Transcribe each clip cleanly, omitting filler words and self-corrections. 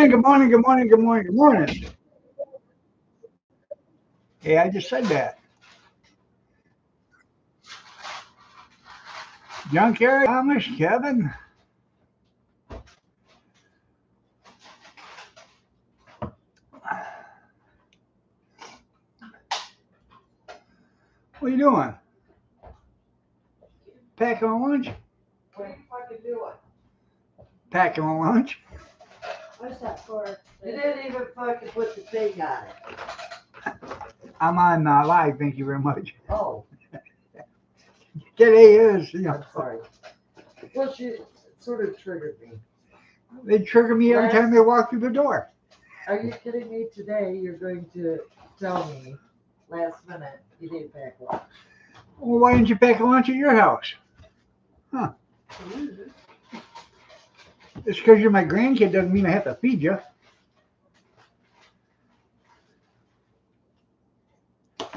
morning, good morning, good morning, good morning, good morning. Hey, I just said that. John Kerry, Thomas, Kevin. What are you doing? Packing a lunch? What are you fucking doing? Packing a lunch? What's that for? You didn't even fucking put the thing on it. I'm on live, thank you very much. Oh, Today is, I'm sorry. Well, she sort of triggered me. they trigger me every time they walk through the door. Are you kidding me? Today you're going to tell me last minute you didn't pack lunch. Well, why didn't you pack a lunch at your house? Huh. Just because you're my grandkid doesn't mean I have to feed you. What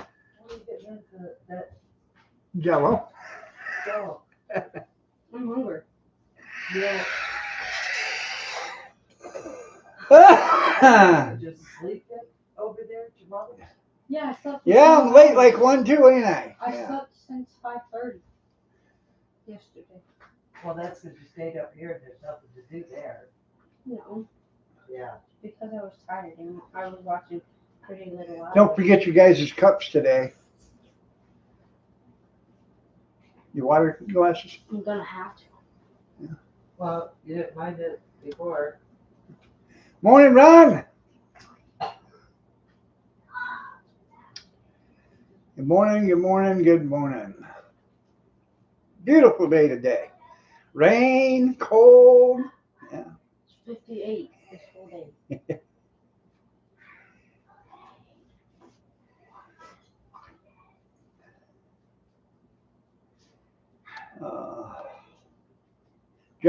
are you getting into that? Jello. Oh, I'm hungry. yeah, just sleeping over there at your mother's? Yeah, I slept. Yeah, I'm late like one too, ain't I? I Yeah. slept since 5:30 yesterday. Well, that's because you stayed up here and there's nothing to do there. No, Yeah. because I was tired and I was watching Pretty Little Liars. Don't forget your guys' cups today. Your water glasses? I'm gonna have to. Well, you didn't mind it before. Morning, Ron. Good morning, good morning, good morning. Beautiful day today. Rain, cold. Yeah. It's 58 this whole day. Did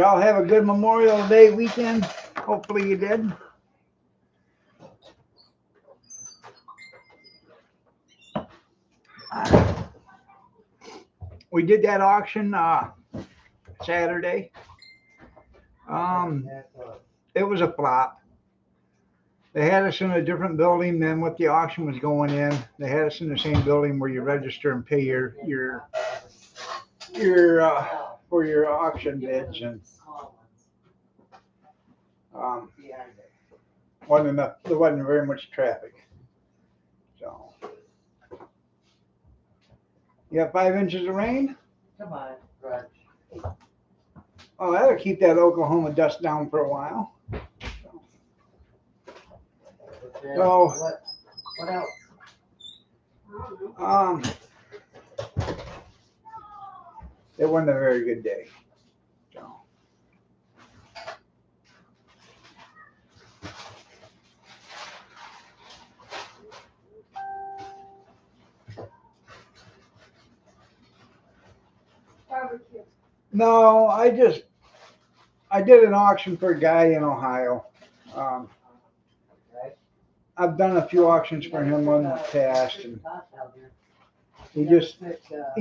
y'all have a good Memorial Day weekend? Hopefully you did. We did that auction Saturday. It was a flop. They had us in a different building than what the auction was going in. They had us in the same building where you register and pay your for your auction bids, and wasn't enough. There wasn't very much traffic. So you got 5 inches of rain. Come on, Raj. Oh, that'll keep that Oklahoma dust down for a while. Okay. So- What else? I don't know. It wasn't a very good day. So. Barbecue. No, I did an auction for a guy in Ohio. Okay. I've done a few auctions for him in the past, and he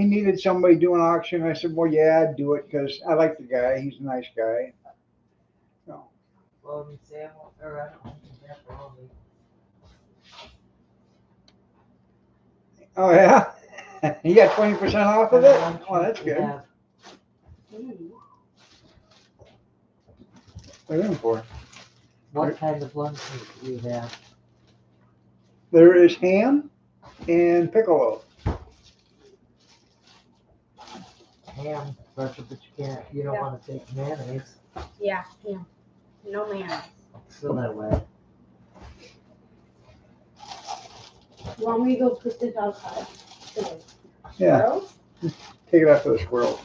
needed somebody to do an auction. I said, well, yeah, I'd do it because I like the guy. He's a nice guy. So, Well, Sam, or I don't think that's wrong. oh yeah, you got 20% off of it. Oh, that's good. Yeah. What are you looking for? What kind of lunch do you have? There is ham and piccolo. Ham, but you don't want to take mayonnaise. Yeah, yeah. No mayonnaise. Still that way. You want me to go put this outside today? Yeah, Squirrels? take it out to the squirrel.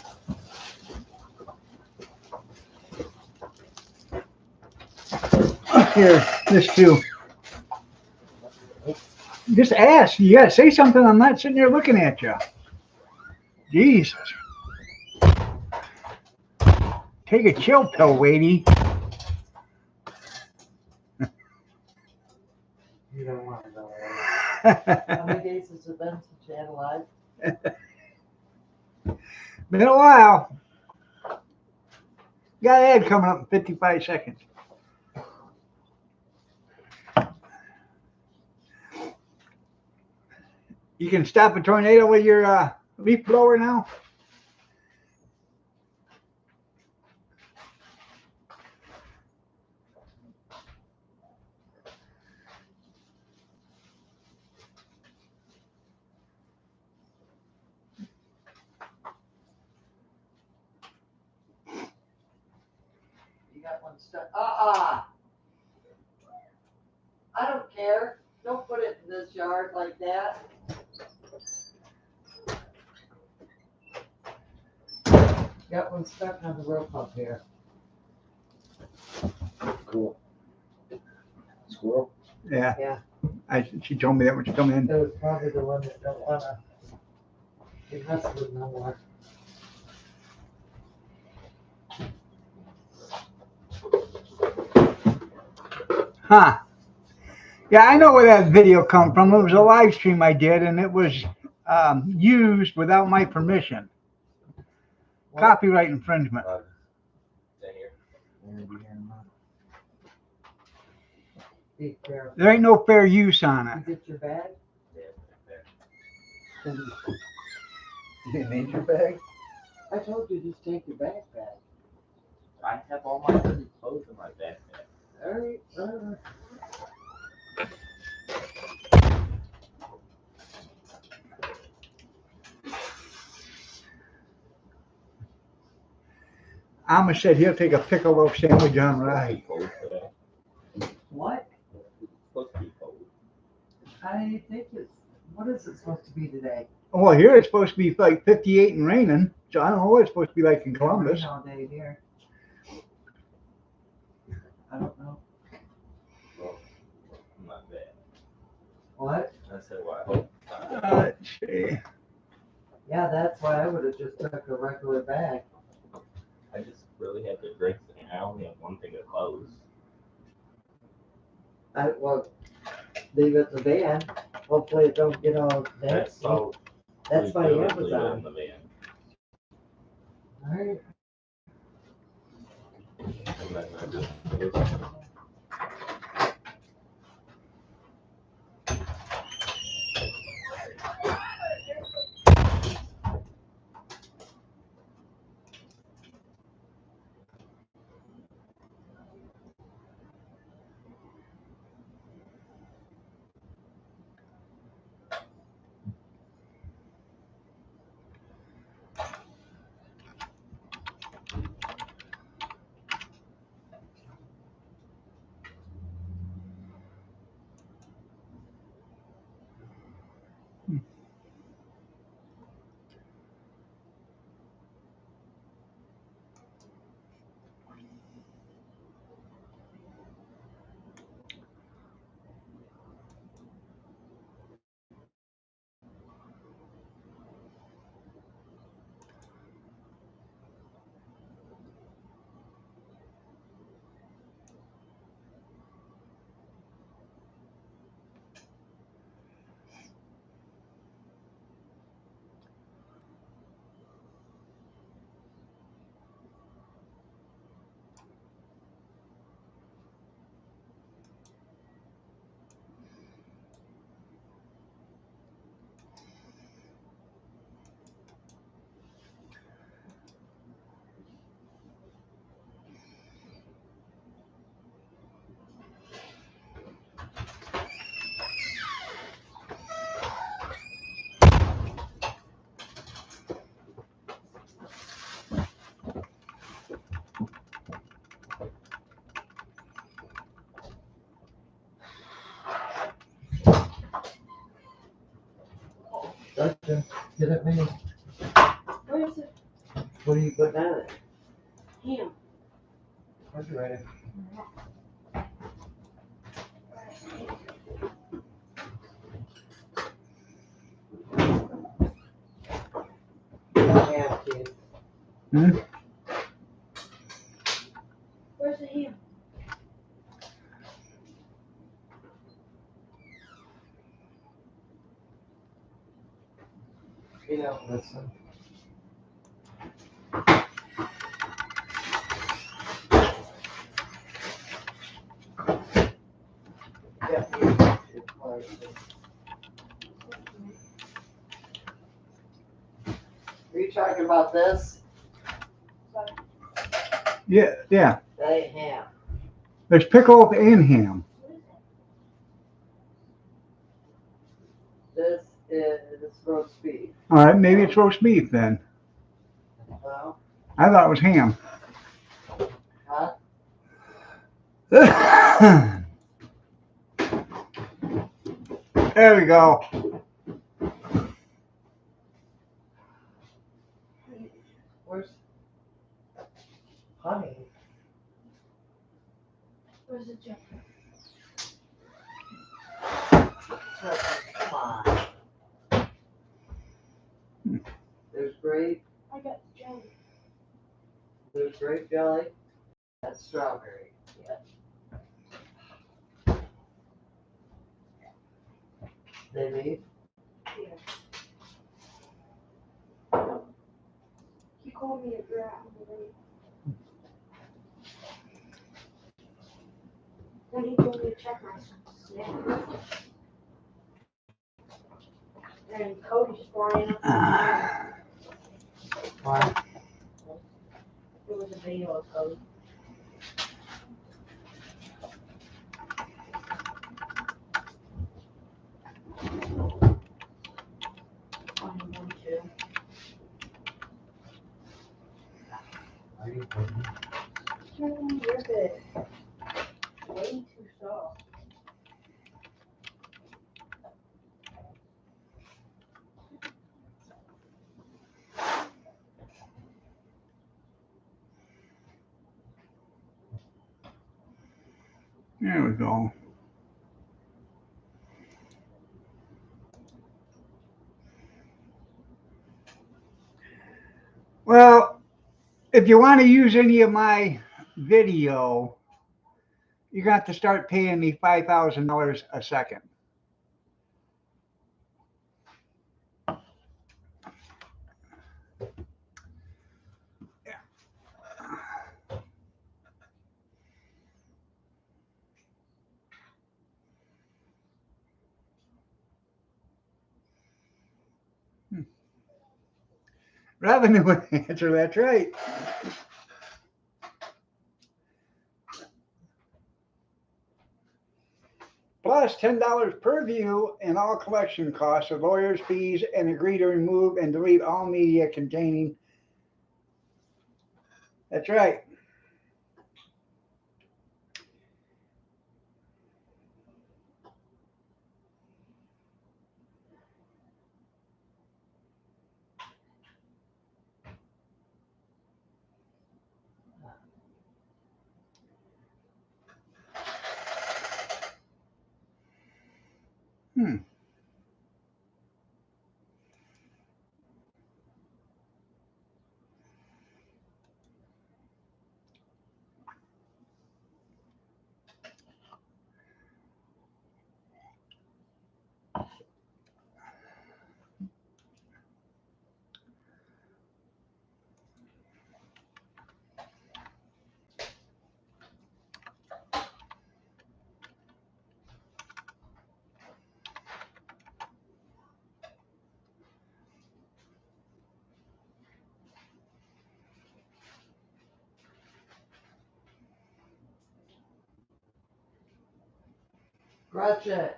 Here, this too. Just ask. You gotta say something. I'm not sitting there looking at you. Jesus. Take a chill pill, Wadey. You don't want to know. How many days has it been since you had a live? Been a while. Got an ad coming up in 55 seconds. You can stop a tornado with your leaf blower now? You got one stuck. I don't care. Don't put it in this yard like that. Got one stuck on the rope up here. Cool. Squirrel? Yeah. Yeah. She told me that when she come in. That was probably the one that don't wanna be messing with no more. Huh. Yeah, I know where that video come from. It was a live stream I did, and it was used without my permission. What? Copyright infringement. Stay here. Be careful. There ain't no fair use on it. You get your bag? Yeah, you didn't need your bag? I told you just take your backpack. I have all my dirty clothes in my backpack. Alright, Amos said he'll take a pickle loaf sandwich on rye. Cold today. What? It's supposed to be cold. I think it's, what is it supposed to be today? Well, here it's supposed to be like 58 and raining, so I don't know what it's supposed to be like in Columbus. Rain all day here. I don't know. Well, not bad. What? I said, well, I hope not bad. Let's see. Yeah, that's why I would have just took a regular bag. I just really had to drink, and I only have one thing of clothes. Well, leave it in the van. Hopefully it don't get all That's nasty. all. That's by Leave it in Amazon. the van. Alright. And then I just Dustin, get it me. Where is it? What are you putting on it? Ham. Refrigerator. Yeah, kid. Hmm? Where's the ham? You don't listen. Yeah. It's hard. talking about this? Yeah, yeah. That ain't ham. There's pickles and ham. This is roast beef. All right, maybe it's roast beef then. Well, I thought it was ham. huh? There we go. Where's honey? Where's the jump? Come on. There's grape. I got the jelly. There's grape jelly. That's strawberry. They leave. He called me a brat on the way. Then he told me to check my snap. And Cody's flying up. Why? It was a video of Cody. Rip it. Way too soft. There we go. Well, if you want to use any of my video, you got to start paying me $5,000 a second. Revenue enhancer, that's right. Plus $10 per view and all collection costs of lawyers' fees, and agree to remove and delete all media containing. That's right. Hmm. Gretchen.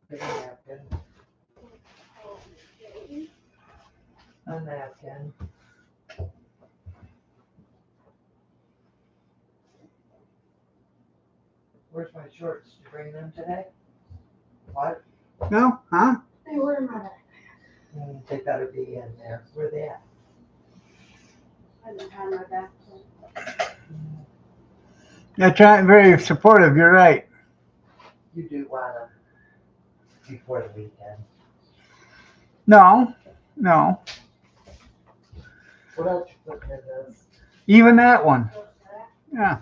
Get a napkin. A napkin. Where's my shorts? Did you bring them today? What? No? Huh? They were in my bag. They better be in there. Where they at? I didn't have my back. That's right. Very supportive. You're right. You do want them before the weekend. No. No. What else you putting in this? Even that one. Yeah.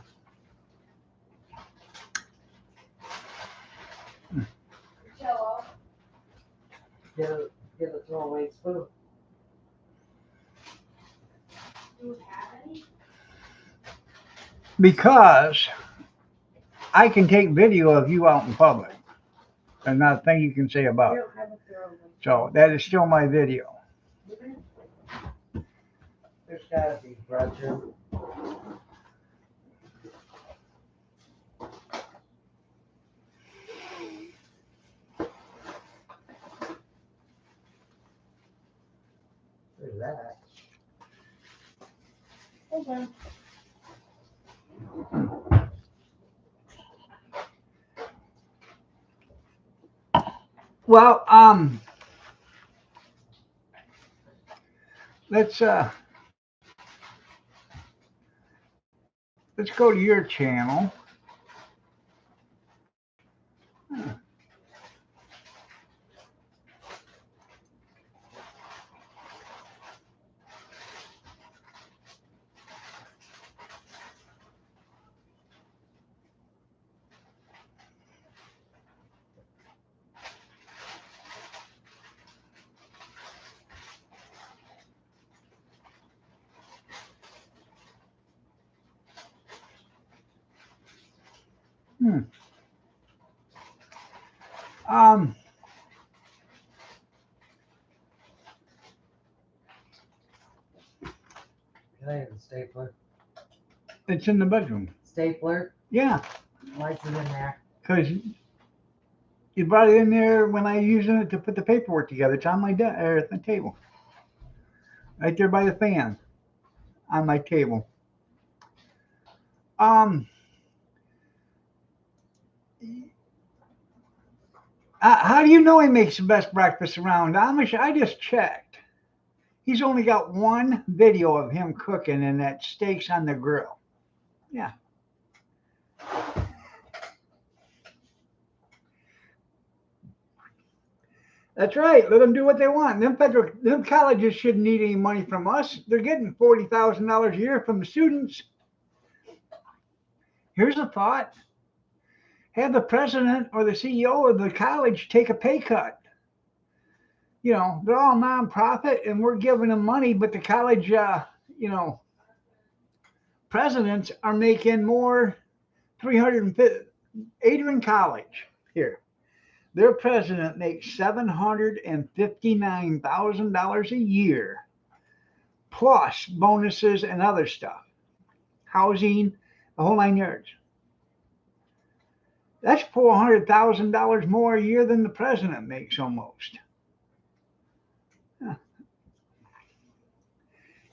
Jello. Get a throwaway spoon. Do you have any? because I can take video of you out in public. There's not a thing you can say about We it. don't have a thermostat. So that is still my video. There's gotta be, Roger. There's that. Okay. Well, let's go to your channel. Hmm. Um, Can I have a stapler? it's in the bedroom. Stapler? Yeah, Why is it in there? because you brought it in there when I using it to put the paperwork together. It's on my the table, right there by the fan, on my table. Um, how do you know he makes the best breakfast around? Amish, I just checked. He's only got one video of him cooking, and that steaks on the grill. Yeah. That's right. Let them do what they want. Them colleges shouldn't need any money from us. They're getting $40,000 a year from the students. Here's a thought: have the president or the CEO of the college take a pay cut. You know, they're all nonprofit, and we're giving them money, but the college, presidents are making more. 350. Adrian College here. Their president makes $759,000 a year, plus bonuses and other stuff, housing, the whole 9 yards. That's $400,000 more a year than the president makes almost. Huh.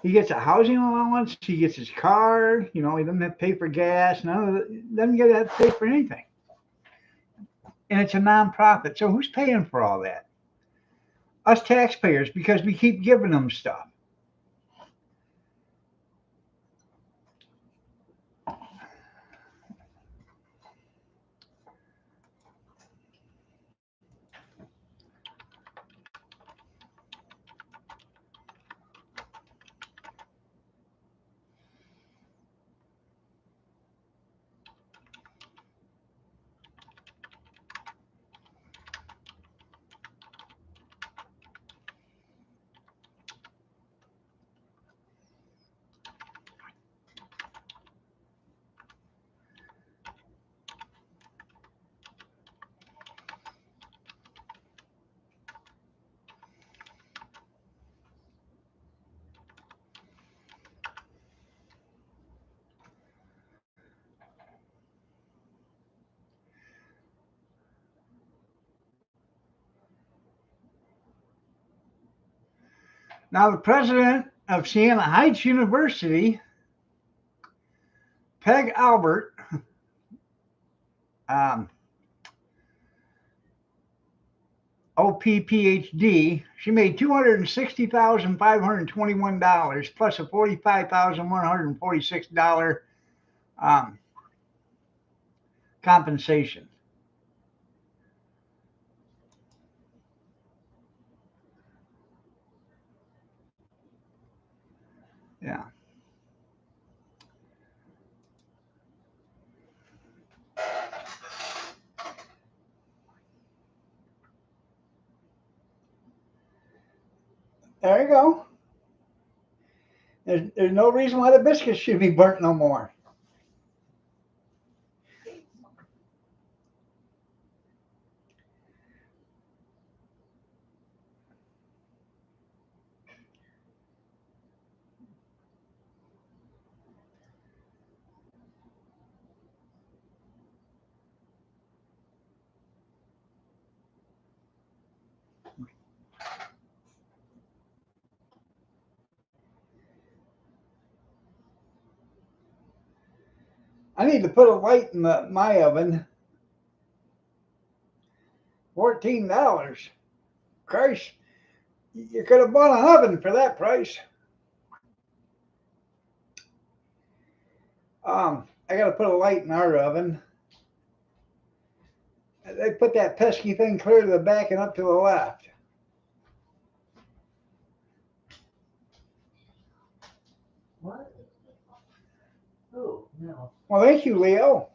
He gets a housing allowance. He gets his car. He doesn't have to pay for gas. None of it. Doesn't get to pay for anything. And it's a nonprofit. So who's paying for all that? Us taxpayers, because we keep giving them stuff. Now, the president of Siena Heights University, Peg Albert, um, OPPHD, she made $260,521 plus a $45,146 compensation. Yeah. There you go. There's no reason why the biscuits should be burnt no more. I need to put a light in my oven. $14. Christ, you could have bought an oven for that price. I got to put a light in our oven. They put that pesky thing clear to the back and up to the left. What? Oh, no. Well, thank you, Leo.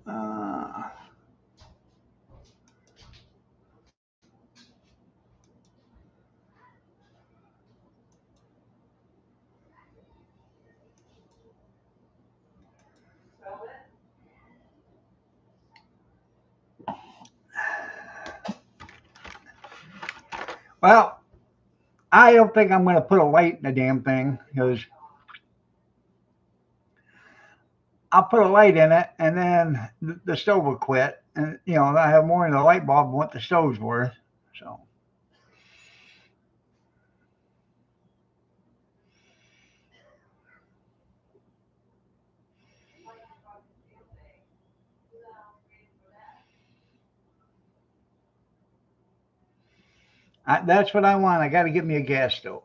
Uh, well, I don't think I'm going to put a light in the damn thing because I'll put a light in it and then the stove will quit. And, I have more in the light bulb than what the stove's worth. So, that's what I want. I got to get me a gas stove.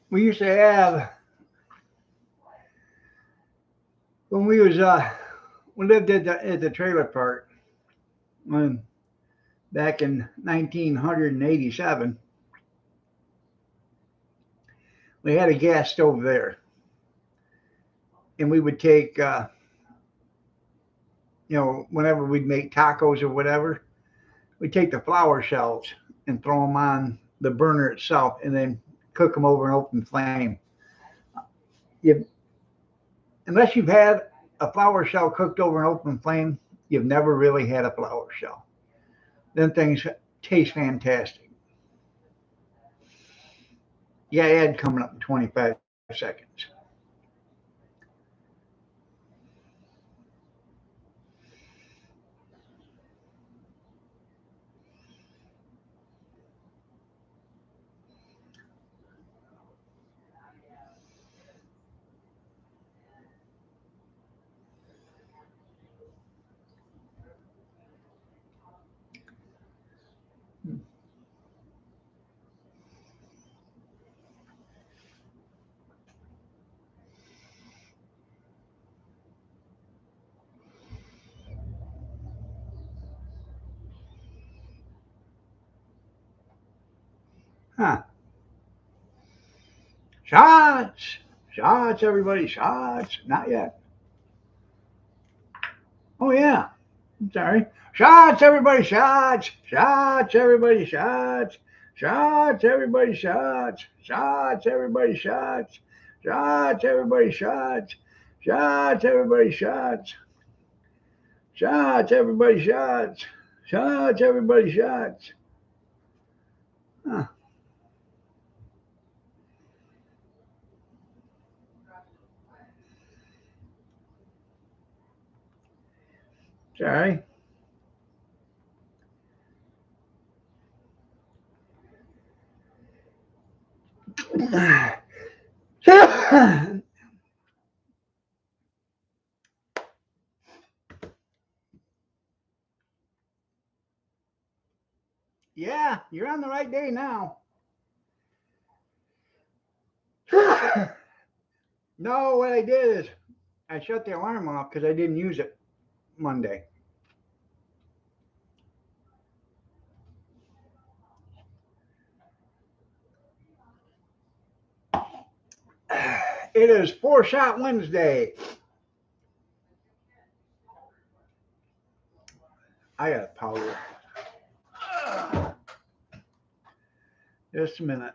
We used to have, when we lived at the trailer park when back in 1987, we had a gas stove there. And we would take, whenever we'd make tacos or whatever, we'd take the flour shells and throw them on the burner itself and then cook them over an open flame. You, unless you've had a flour shell cooked over an open flame, you've never really had a flour shell. Then things taste fantastic. Yeah, ad coming up in 25 seconds. Huh. Shots! Shots, everybody, shots. Not yet. Oh, yeah. I'm sorry. Shots, everybody, shots. Shots, everybody, shots. Shots, everybody, shots. Shots, everybody, shots. Shots, everybody, shots. Shots, everybody, shots. Shots, everybody, shots. Shots, everybody, shots. Huh. Sorry. Yeah, you're on the right day now. No, what I did is I shut the alarm off because I didn't use it Monday. It is 4-shot Wednesday. I got powder. Just a minute.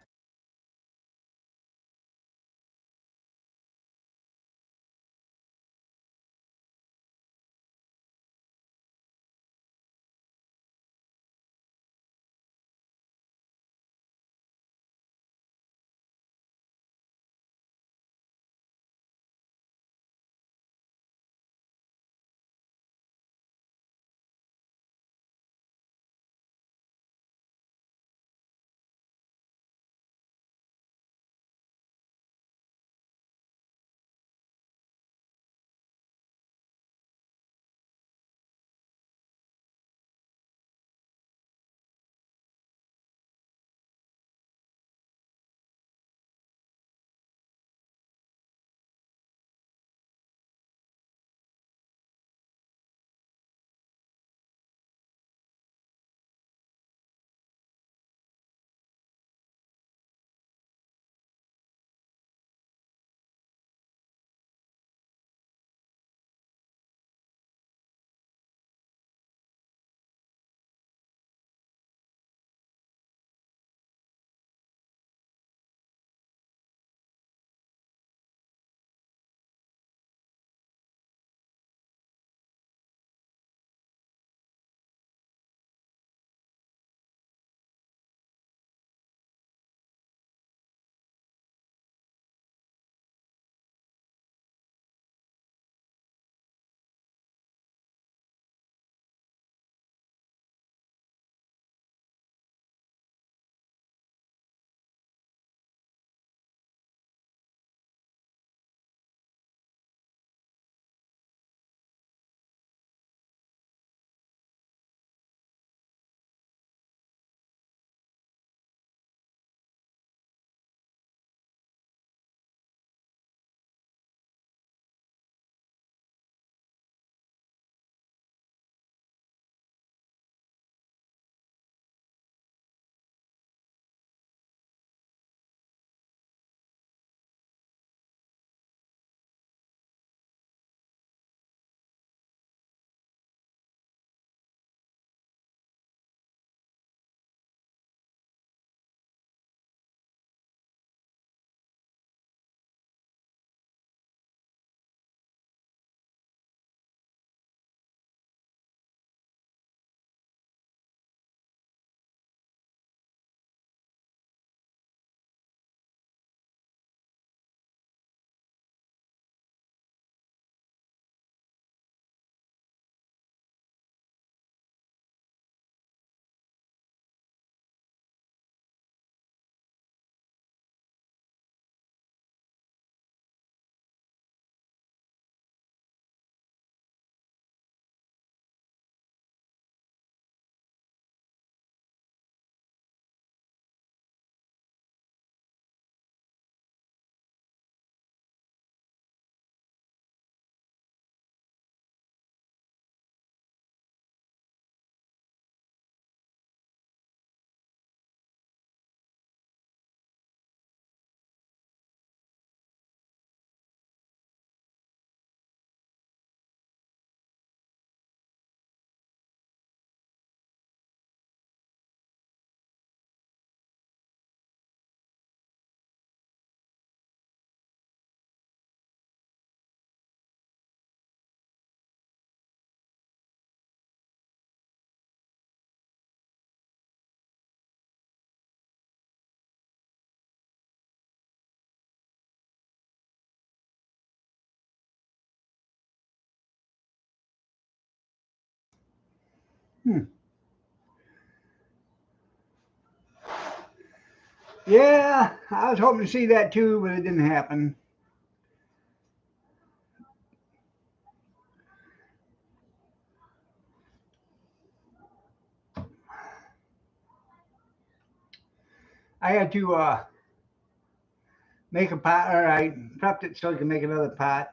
Hmm. Yeah, I was hoping to see that too, but it didn't happen. I had to make a pot, or I prepped it so I could make another pot.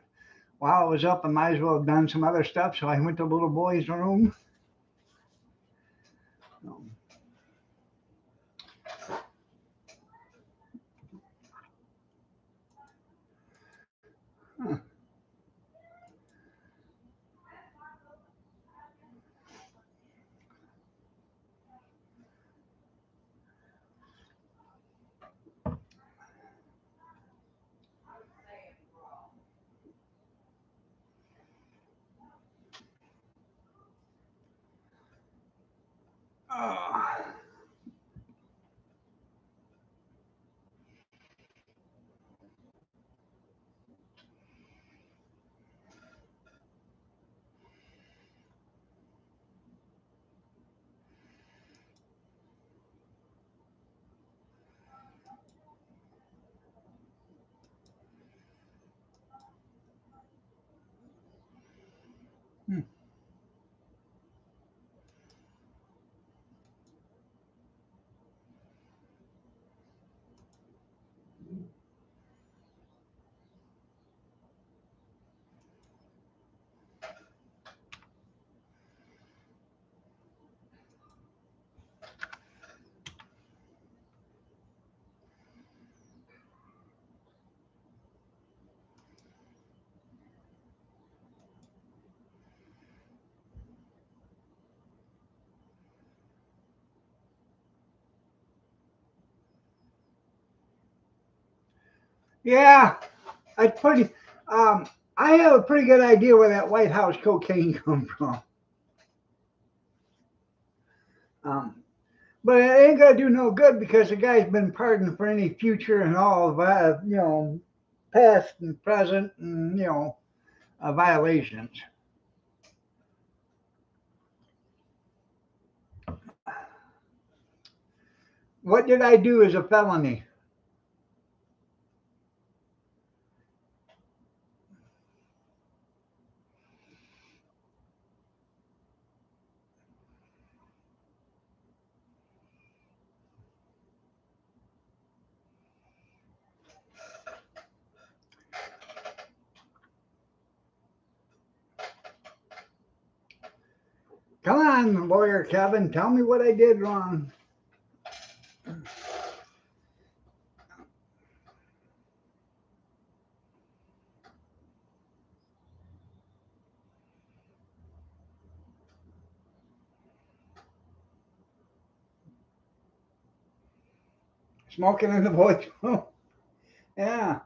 While I was up, I might as well have done some other stuff, so I went to the little boy's room. Huh. Ah. Hmm. Yeah, I pretty. I have a pretty good idea where that White House cocaine come from. Um, but it ain't gonna do no good because the guy's been pardoned for any future and all, past and present and violations. What did I do as a felony? Come on, lawyer Kevin, tell me what I did wrong. Smoking in the voice room. Yeah.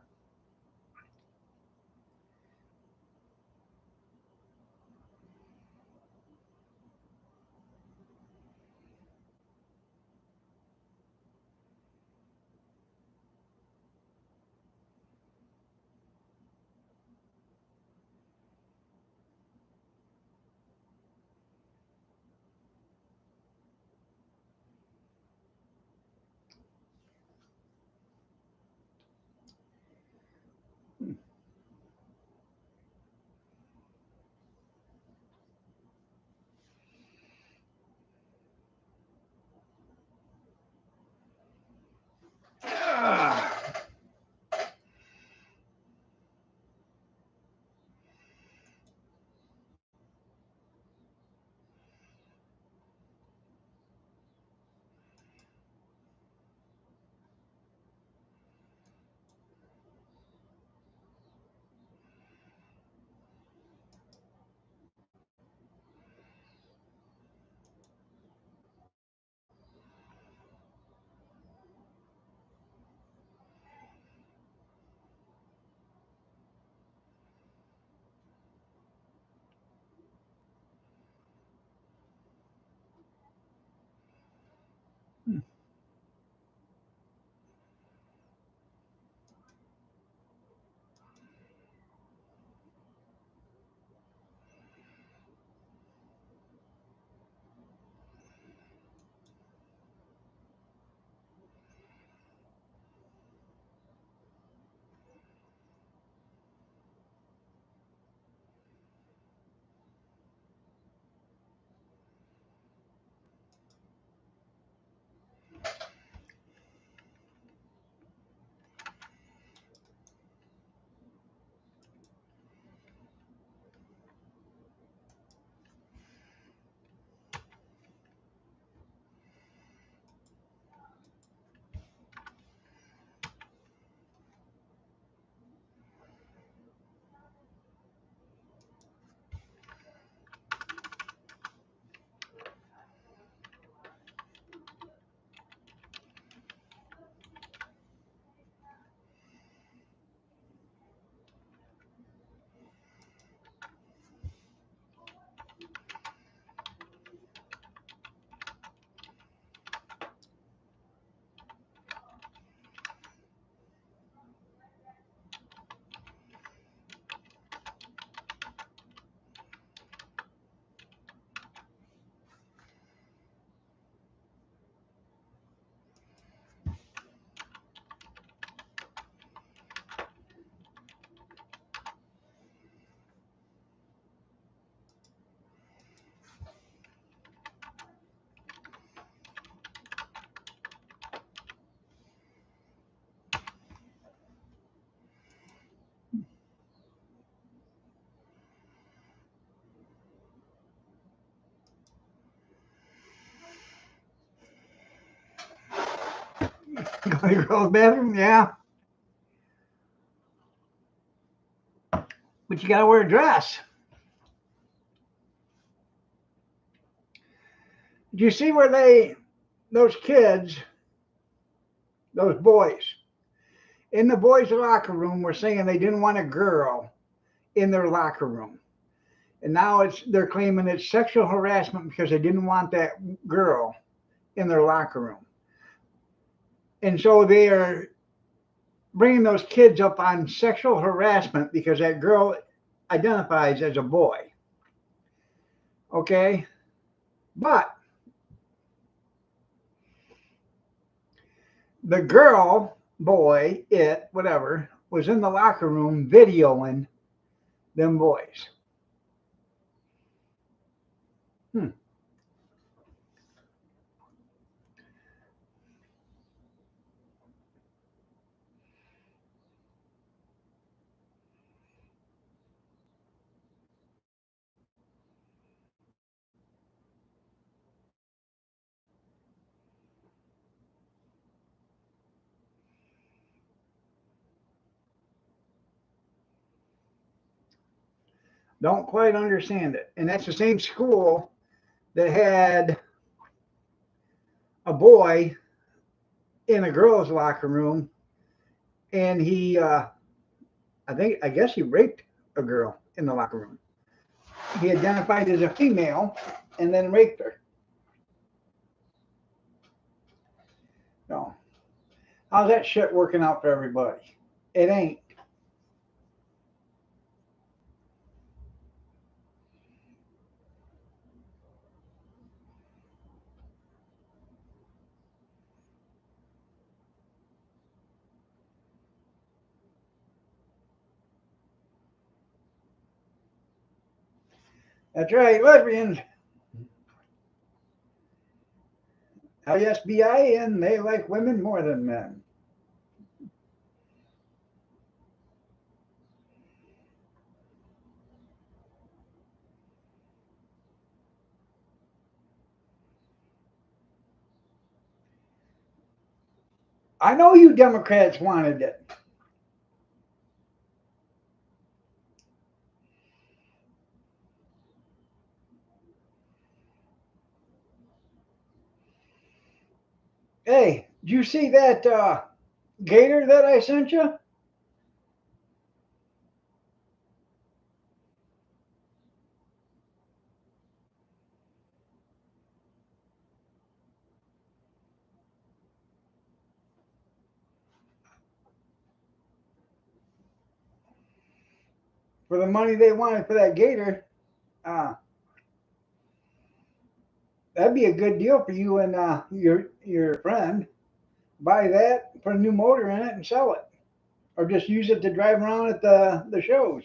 Go to the girls' bathroom, yeah. But you gotta wear a dress. Do you see where those kids, those boys, in the boys' locker room were saying they didn't want a girl in their locker room. And now they're claiming it's sexual harassment because they didn't want that girl in their locker room. And so they are bringing those kids up on sexual harassment because that girl identifies as a boy. Okay? But the girl, boy, whatever, was in the locker room videoing them boys. Hmm. Don't quite understand it. And that's the same school that had a boy in a girl's locker room, and I guess he raped a girl in the locker room. He identified as a female and then raped her. So, how's that shit working out for everybody? It ain't. That's right, lesbians. LSBIN, they like women more than men. I know you Democrats wanted it. Hey, did you see that gator that I sent you? For the money they wanted for that gator, uh, that'd be a good deal for you and your friend. Buy that, put a new motor in it, and sell it, or just use it to drive around at the shows.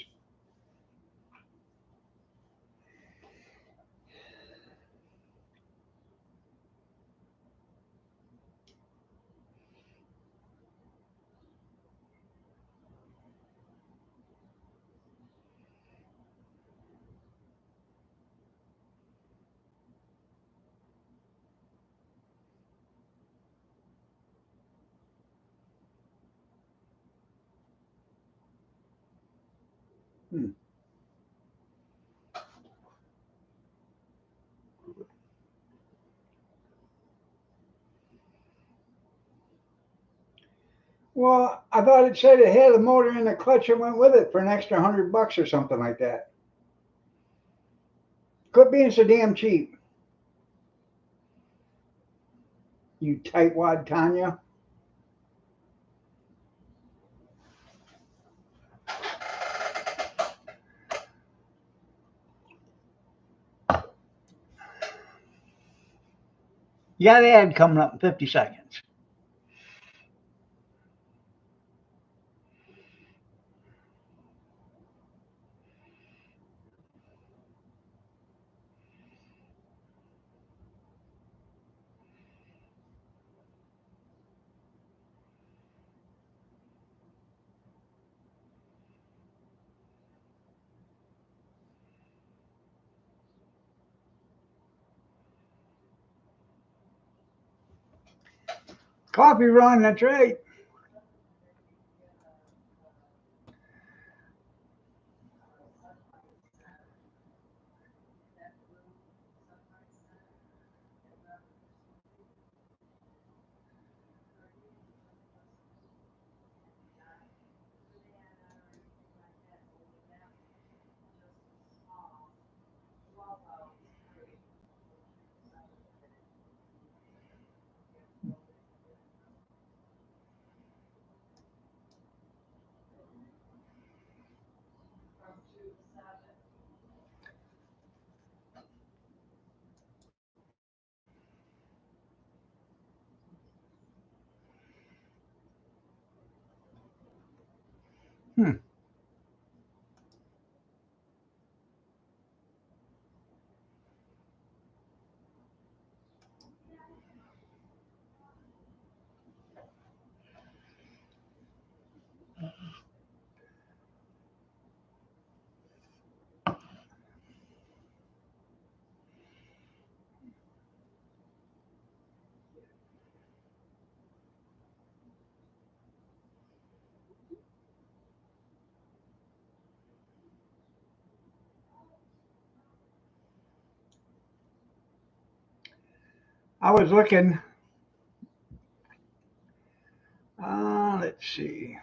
Hmm. Well, I thought it said it had a motor and a clutch that went with it for an extra $100 or something like that. Quit being so damn cheap, you tightwad Tanya. You got an ad coming up in 50 seconds. Coffee run, that's right. Hmm. I was looking. Let's see.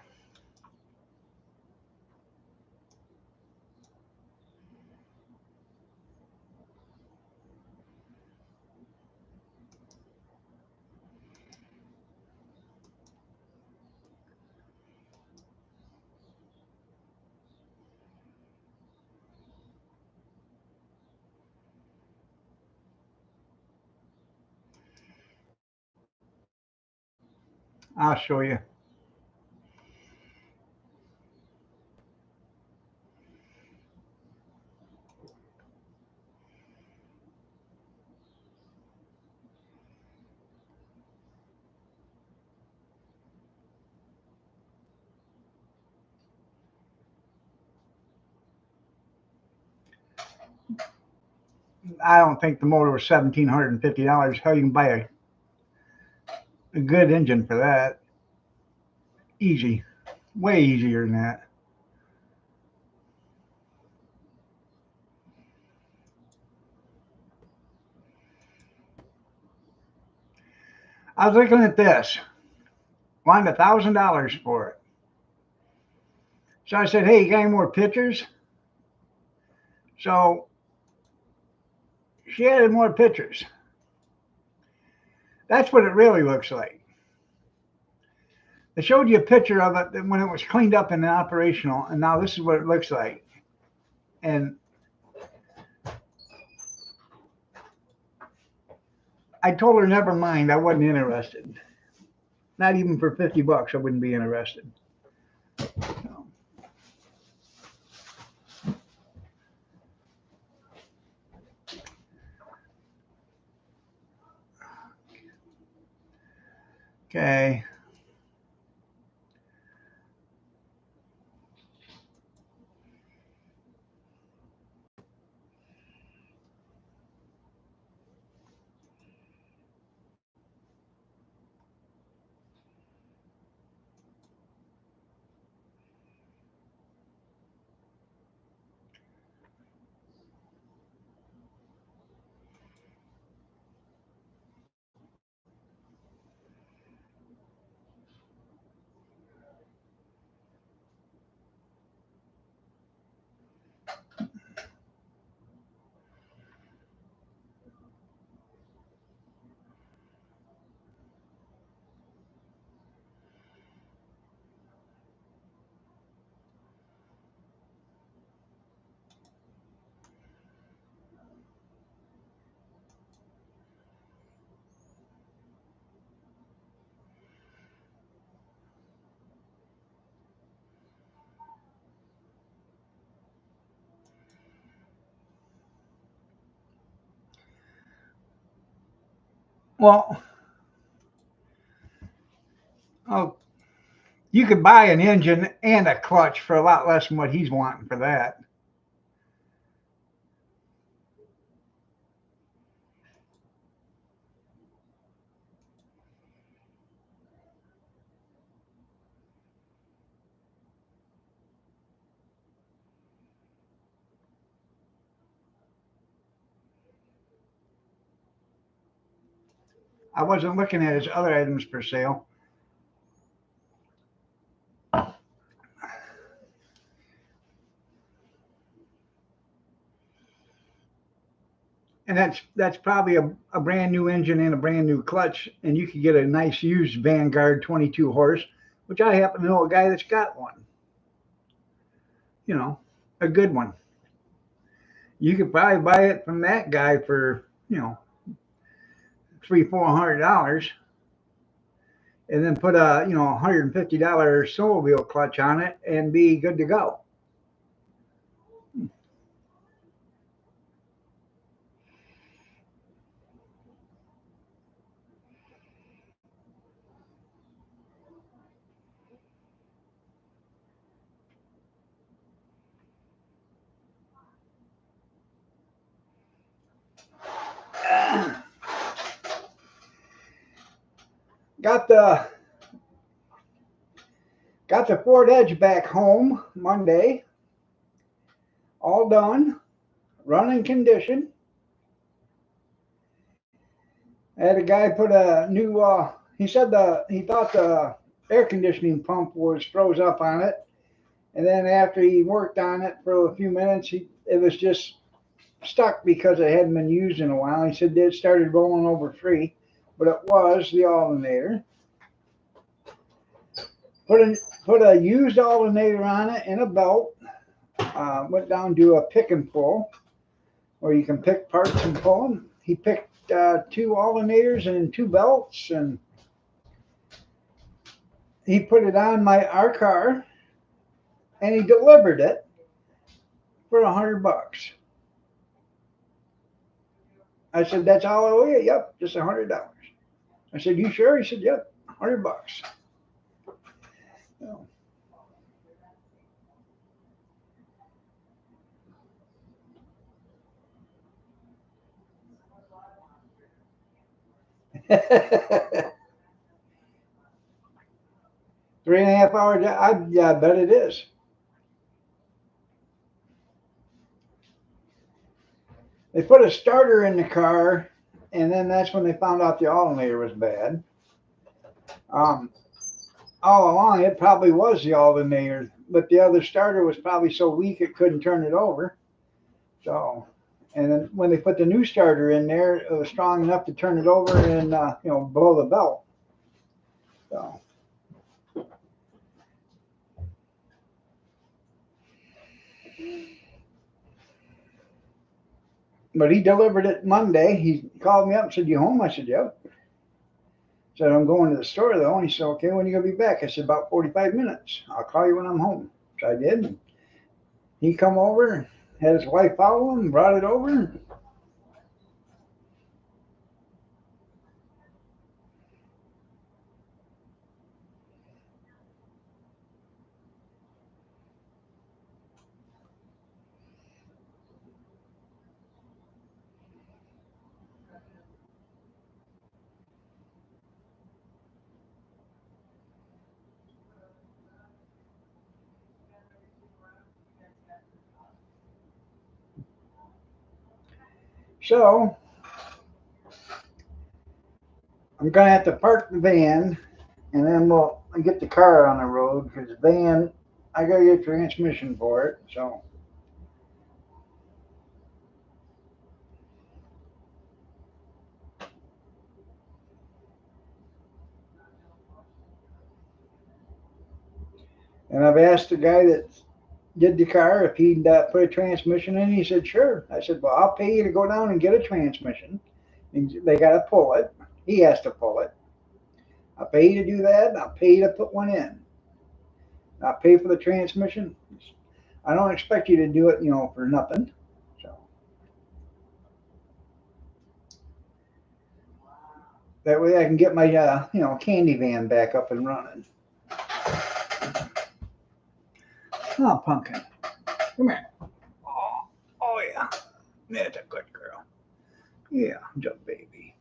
I'll show you. I don't think the motor was $1,750. How you can buy a good engine for that? Easy, way easier than that. I was looking at this, wanted $1,000 for it. So I said, "Hey, you got any more pictures?" So she added more pictures. That's what it really looks like. They showed you a picture of it when it was cleaned up and operational, and now this is what it looks like. And I told her, never mind, I wasn't interested. Not even for $50, I wouldn't be interested. So, okay. Well, oh, you could buy an engine and a clutch for a lot less than what he's wanting for that. I wasn't looking at his other items for sale. And that's probably a brand new engine and a brand new clutch, and you could get a nice used Vanguard 22 horse, which I happen to know a guy that's got one. You know, a good one. You could probably buy it from that guy for $300-400, and then put a $150 solo wheel clutch on it and be good to go. Got the Ford Edge back home Monday, all done, running condition. I had a guy put a new. He said he thought the air conditioning pump was froze up on it, and then after he worked on it for a few minutes, it was just stuck because it hadn't been used in a while. He said it started rolling over free, but it was the alternator. Put a used alternator on it and a belt. Went down to a pick and pull, where you can pick parts and pull them. He picked 2 alternators and 2 belts, and he put it on our car, and he delivered it for $100. I said, "That's all I owe you?" "Yep, just $100." I said, "You sure?" He said, "Yep, $100." So, Three and a half hour job. Yeah, I bet it is. They put a starter in the car, and then that's when they found out the alternator was bad. Um, all along, it probably was the alternator, but the other starter was probably so weak it couldn't turn it over. So, and then when they put the new starter in there, it was strong enough to turn it over and blow the belt. So. But he delivered it Monday. He called me up and said, "You home?" I said, "Yep." Said, "I'm going to the store though." And he said, "Okay, when are you gonna be back?" I said, "About 45 minutes. I'll call you when I'm home." So I did. He come over, had his wife follow him, brought it over. So I'm gonna have to park the van, and then we'll get the car on the road because the van, I gotta get a transmission for it. So. And I've asked the guy that did the car if he'd put a transmission in. He said, "Sure." I said, "Well, I'll pay you to go down and get a transmission. And they got to pull it. He has to pull it. I'll pay you to do that. And I'll pay you to put one in. I'll pay for the transmission. I don't expect you to do it, for nothing." So that way I can get my, candy van back up and running. Oh, Pumpkin. Come here. Oh yeah. That's a good girl. Yeah, the baby.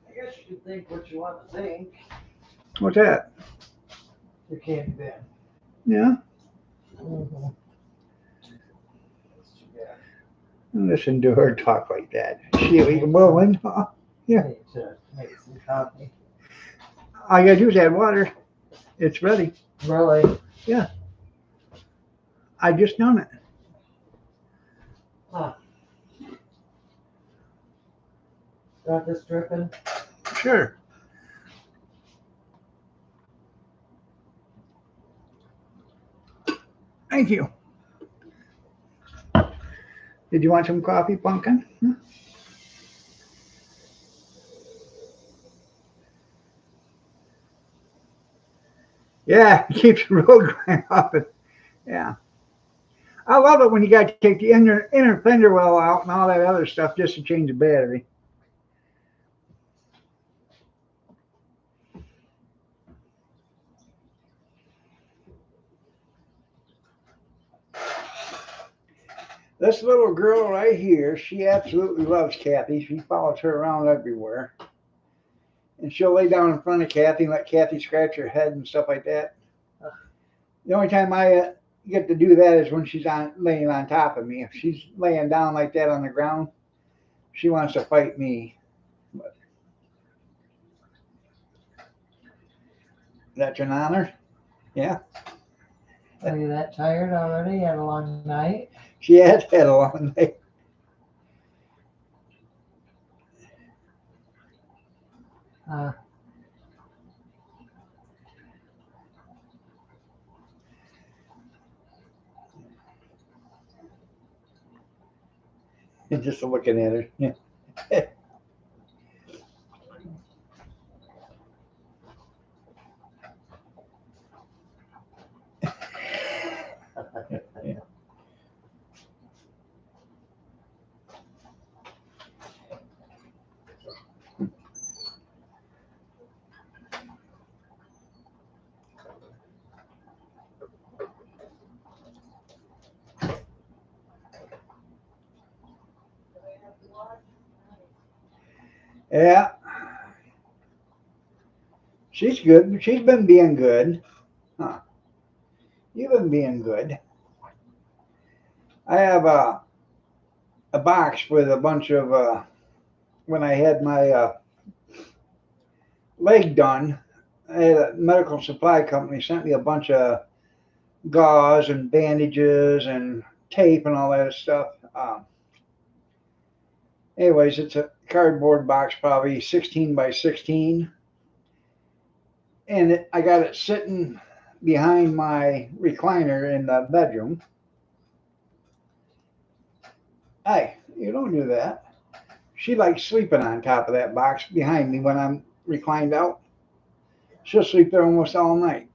I guess you can think what you want to think. What's that? The candy van. Yeah. Mm-hmm. That's too bad. Listen to her talk like that. She a woman. Yeah. I need to make some coffee. All you gotta do is add water. It's ready. Really? I just done it. Huh. Got this dripping? Sure. Thank you. Did you want some coffee, Pumpkin? Yeah, it keeps the road going up. Yeah. I love it when you got to take the inner fender well out and all that other stuff just to change the battery. This little girl right here, she absolutely loves Kathy. She follows her around everywhere. And she'll lay down in front of Kathy and let Kathy scratch her head and stuff like that. The only time I get to do that is when she's laying on top of me. If she's laying down like that on the ground, she wants to fight me. But that's an honor. Yeah. Are you that tired already? Had a long night? She has had a long night. Uh, Just looking at her. Yeah. Yeah. She's good. She's been being good. Huh. You've been being good. I have a box with a bunch of, when I had my leg done, a medical supply company sent me a bunch of gauze and bandages and tape and all that stuff. Anyways, it's a cardboard box, probably 16 by 16. And I got it sitting behind my recliner in the bedroom. Hey, you don't do that. She likes sleeping on top of that box behind me when I'm reclined out. She'll sleep there almost all night.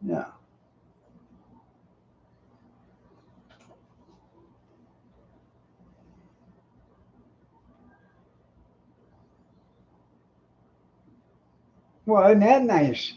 Yeah. Well, isn't that nice?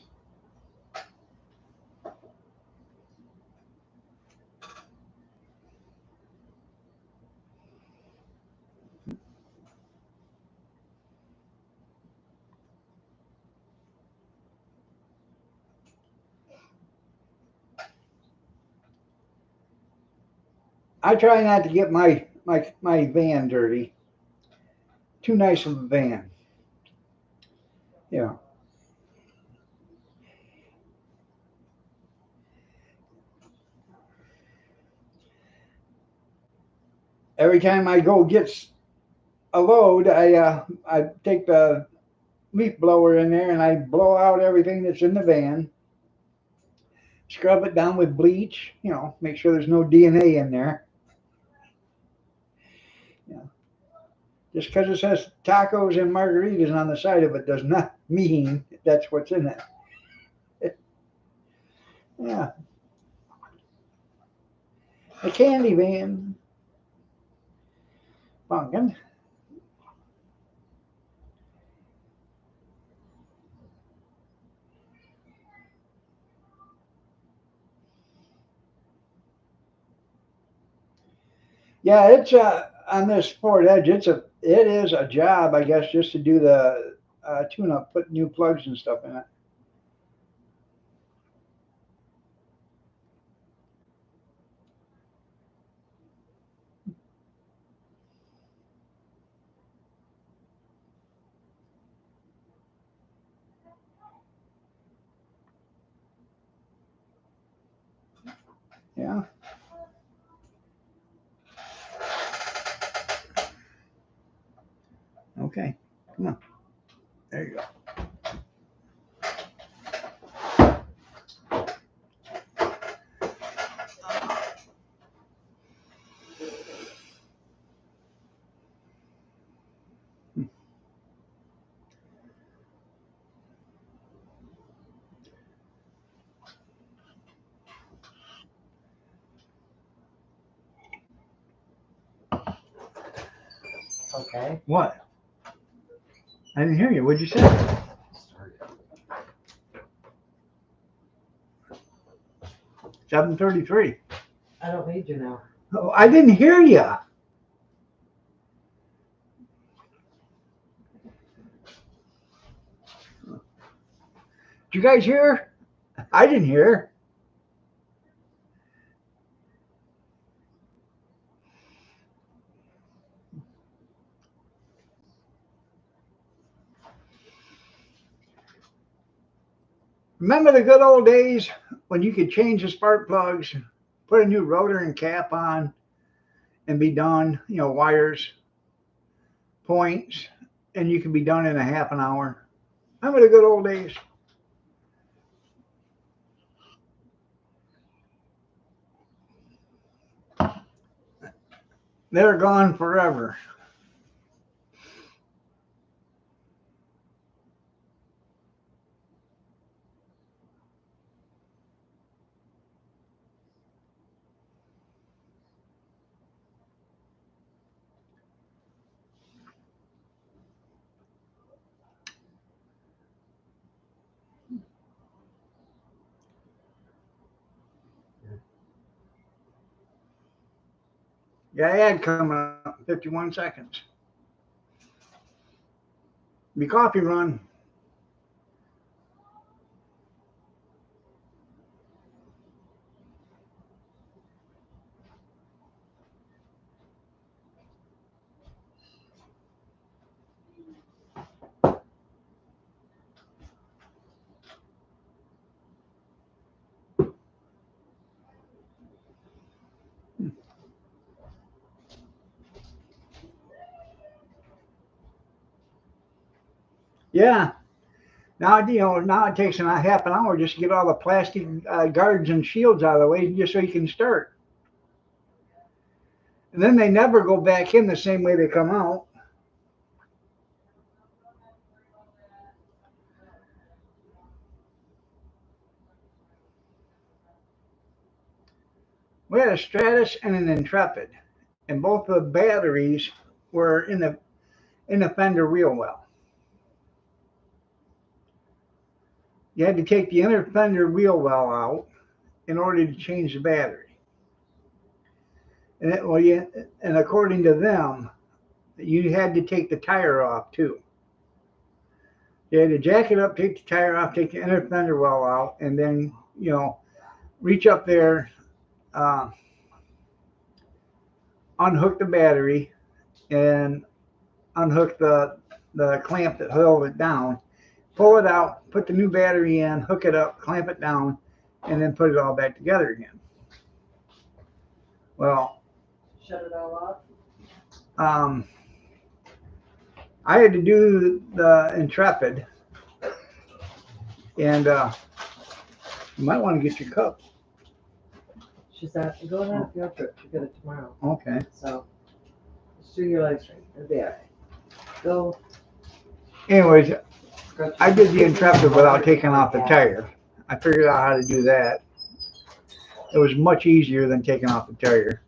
I try not to get my van dirty. Too nice of a van. You know. Every time I go get a load, I take the leaf blower in there and I blow out everything that's in the van. Scrub it down with bleach. You know, make sure there's no DNA in there. Yeah. Just because it says tacos and margaritas on the side of it does not mean that's what's in it. Yeah. A candy van. Pumpkin. Yeah, it's on this Ford Edge. It is a job, I guess, just to do the tune up, put new plugs and stuff in it. Yeah. Okay, come on. There you go. Okay. What? I didn't hear you. What'd you say? 7:33. I don't need you now. Oh, I didn't hear you. Did you guys hear? I didn't hear. Remember the good old days when you could change the spark plugs, put a new rotor and cap on, and be done? You know, wires, points, and you could be done in a half an hour. Remember the good old days? They're gone forever. Yeah, ad coming up in 51 seconds. Be coffee run. Yeah. Now, you know, now it takes a half an hour just to get all the plastic guards and shields out of the way just so you can start. And then they never go back in the same way they come out. We had a Stratus and an Intrepid, and both the batteries were in the fender wheel well. You had to take the inner fender wheel well out in order to change the battery. And and according to them, you had to take the tire off too. You had to jack it up, take the tire off, take the inner fender well out, and then reach up there, uh, unhook the battery, and unhook the clamp that held it down. Pull it out, put the new battery in, hook it up, clamp it down, and then put it all back together again. Well, Shut it all off. I had to do the Intrepid, and you might want to get your cup. She's going on a field trip. She got it tomorrow. Okay. So just do your leg straight. It'll be all right. Go. Anyways, I did the Intrepid without taking off the tire. I figured out how to do that. It was much easier than taking off the tire.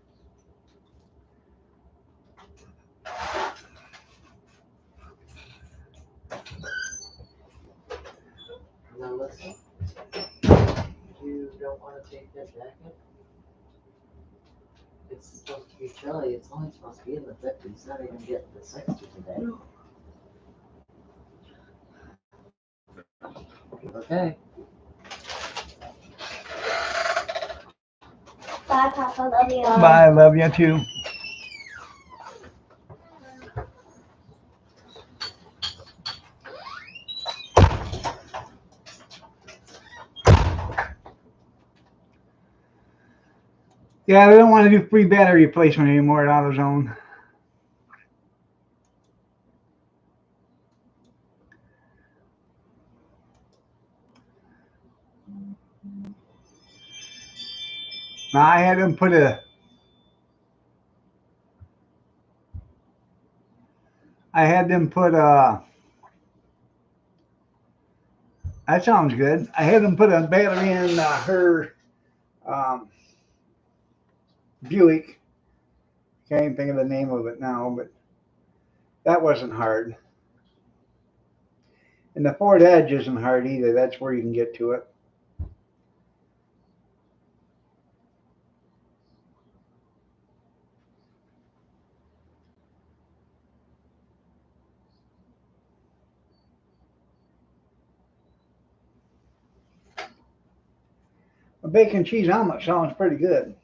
Now listen. You don't want to take that jacket. It's supposed to be chilly. It's only supposed to be in the 50s. It's not even getting to 60 today. Okay. Bye, Papa. Love you. Bye, love you too. Yeah, they don't want to do free battery replacement anymore at AutoZone. Now I had them put a. I had them put a. That sounds good. I had them put a battery in her um, Buick. Can't even think of the name of it now, but that wasn't hard. And the Ford Edge isn't hard either. That's where you can get to it. A bacon cheese omelet sounds pretty good.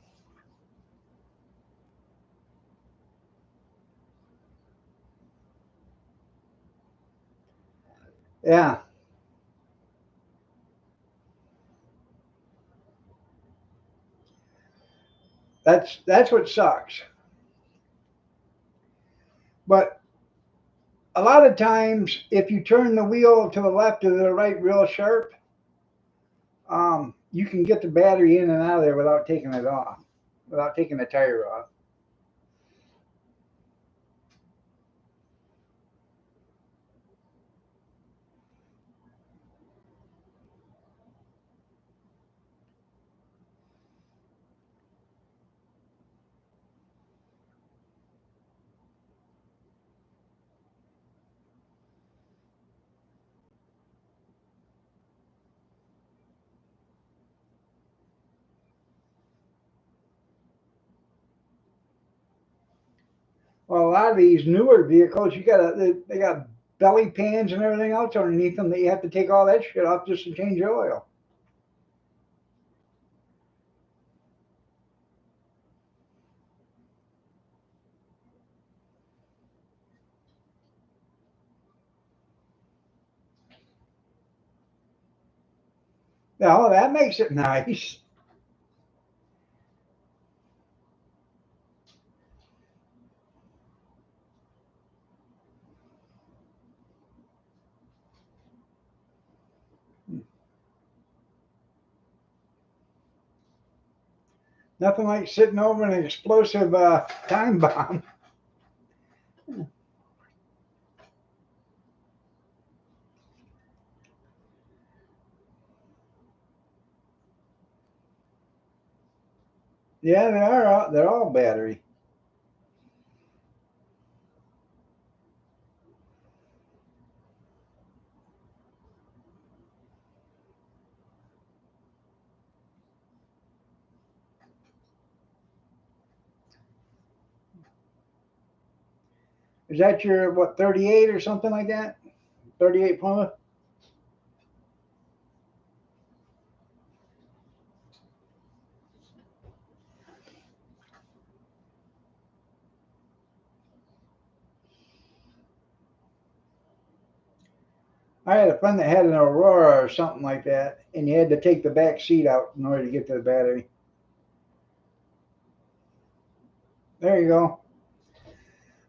Yeah, that's what sucks. But a lot of times, if you turn the wheel to the left or the right real sharp, you can get the battery in and out of there without taking it off, without taking the tire off. Well, a lot of these newer vehicles, they got belly pans and everything else underneath them that you have to take all that shit off just to change the oil. Now that makes it nice. Nothing like sitting over an explosive time bomb. Yeah, they are. They're all battery. Is that your what 38 or something like that? 38 Plymouth. I had a friend that had an Aurora or something like that, and you had to take the back seat out in order to get to the battery. There you go.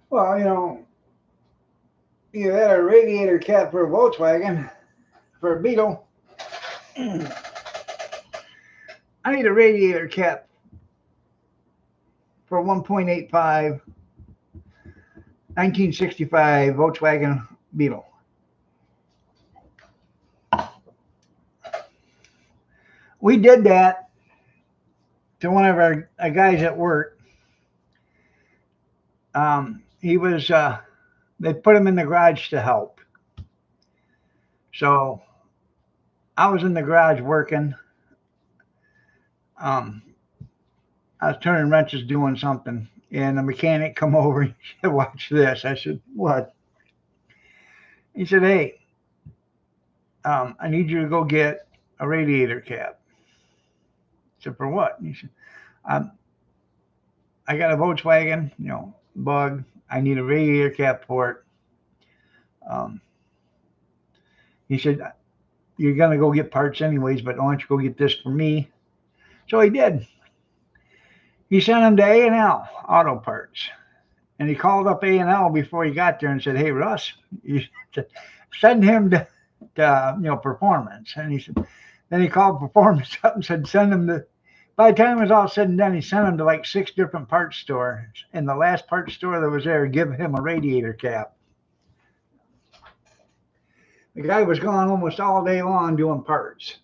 Well, you had a radiator cap for a Volkswagen, for a Beetle. I need a radiator cap for 1.85 1965 Volkswagen Beetle. We did that to one of our guys at work. He was, they put him in the garage to help. So I was in the garage working. Um, I was turning wrenches doing something, and the mechanic come over and said, "Watch this." I said, "What?" He said, "Hey, I need you to go get a radiator cap." I said, "For what?" And he said, um, "I got a Volkswagen, Bug. I need a radiator cap for it." Um, he said, "You're gonna go get parts anyways, but why don't you go get this for me?" So he did. He sent him to A&L Auto Parts. And he called up A&L before he got there and said, "Hey, Russ, you send him to performance." And he said, then he called performance up and said, "Send him to." By the time it was all said and done, he sent him to like 6 different parts stores. And the last parts store that was there give him a radiator cap. The guy was gone almost all day long doing parts.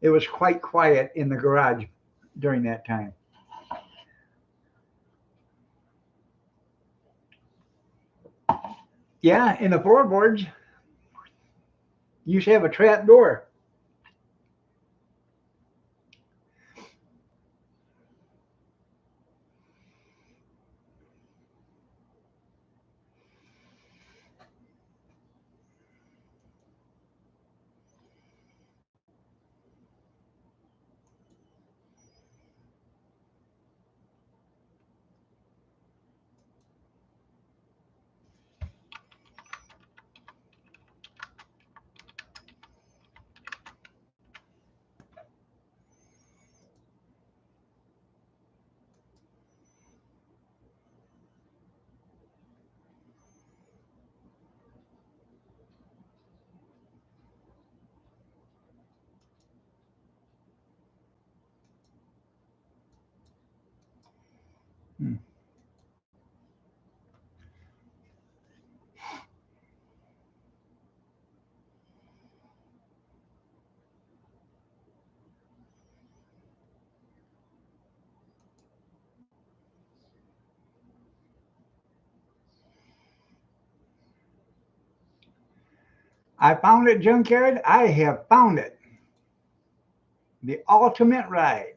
It was quite quiet in the garage during that time. Yeah, in the floorboards, you used to have a trap door. Hmm. I found it, junkyard. I have found it. The ultimate ride.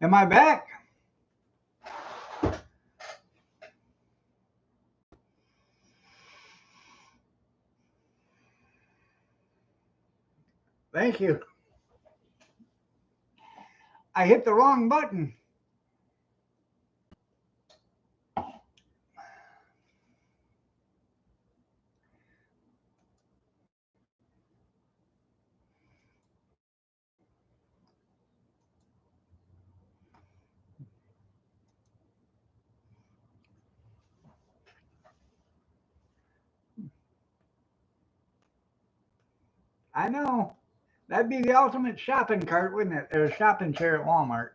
Am I back? Thank you. I hit the wrong button. I know. That'd be the ultimate shopping cart, wouldn't it? Or a shopping chair at Walmart.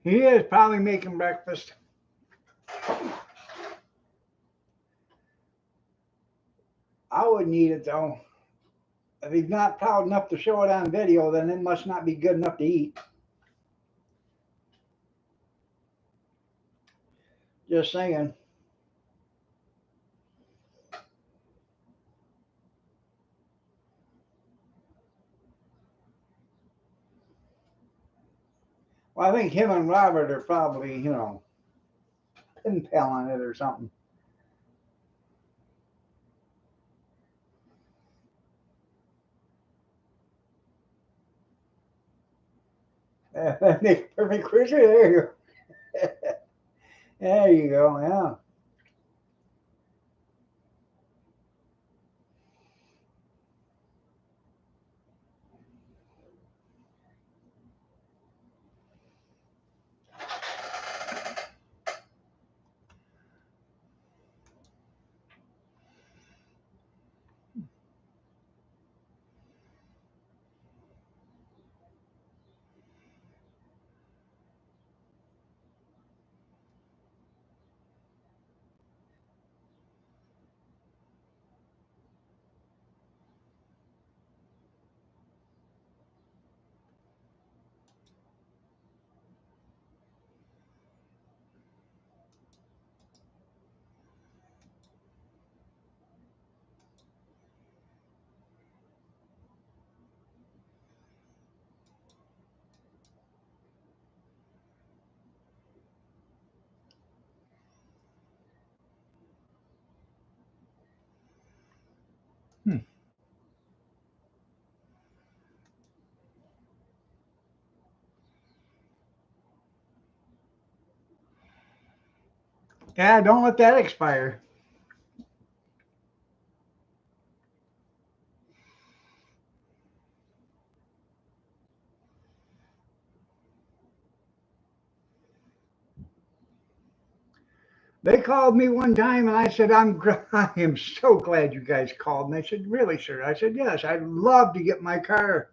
He is probably making breakfast. I wouldn't eat it though. If he's not proud enough to show it on video, then it must not be good enough to eat. Just saying. Well, I think him and Robert are probably, pen paling it or something. Nick, perfect cruiser. There you go. There you go. Yeah. Hmm. Yeah, don't let that expire. They called me one time and I said, I am so glad you guys called. And they said, really, sir? I said, yes, I'd love to get my car,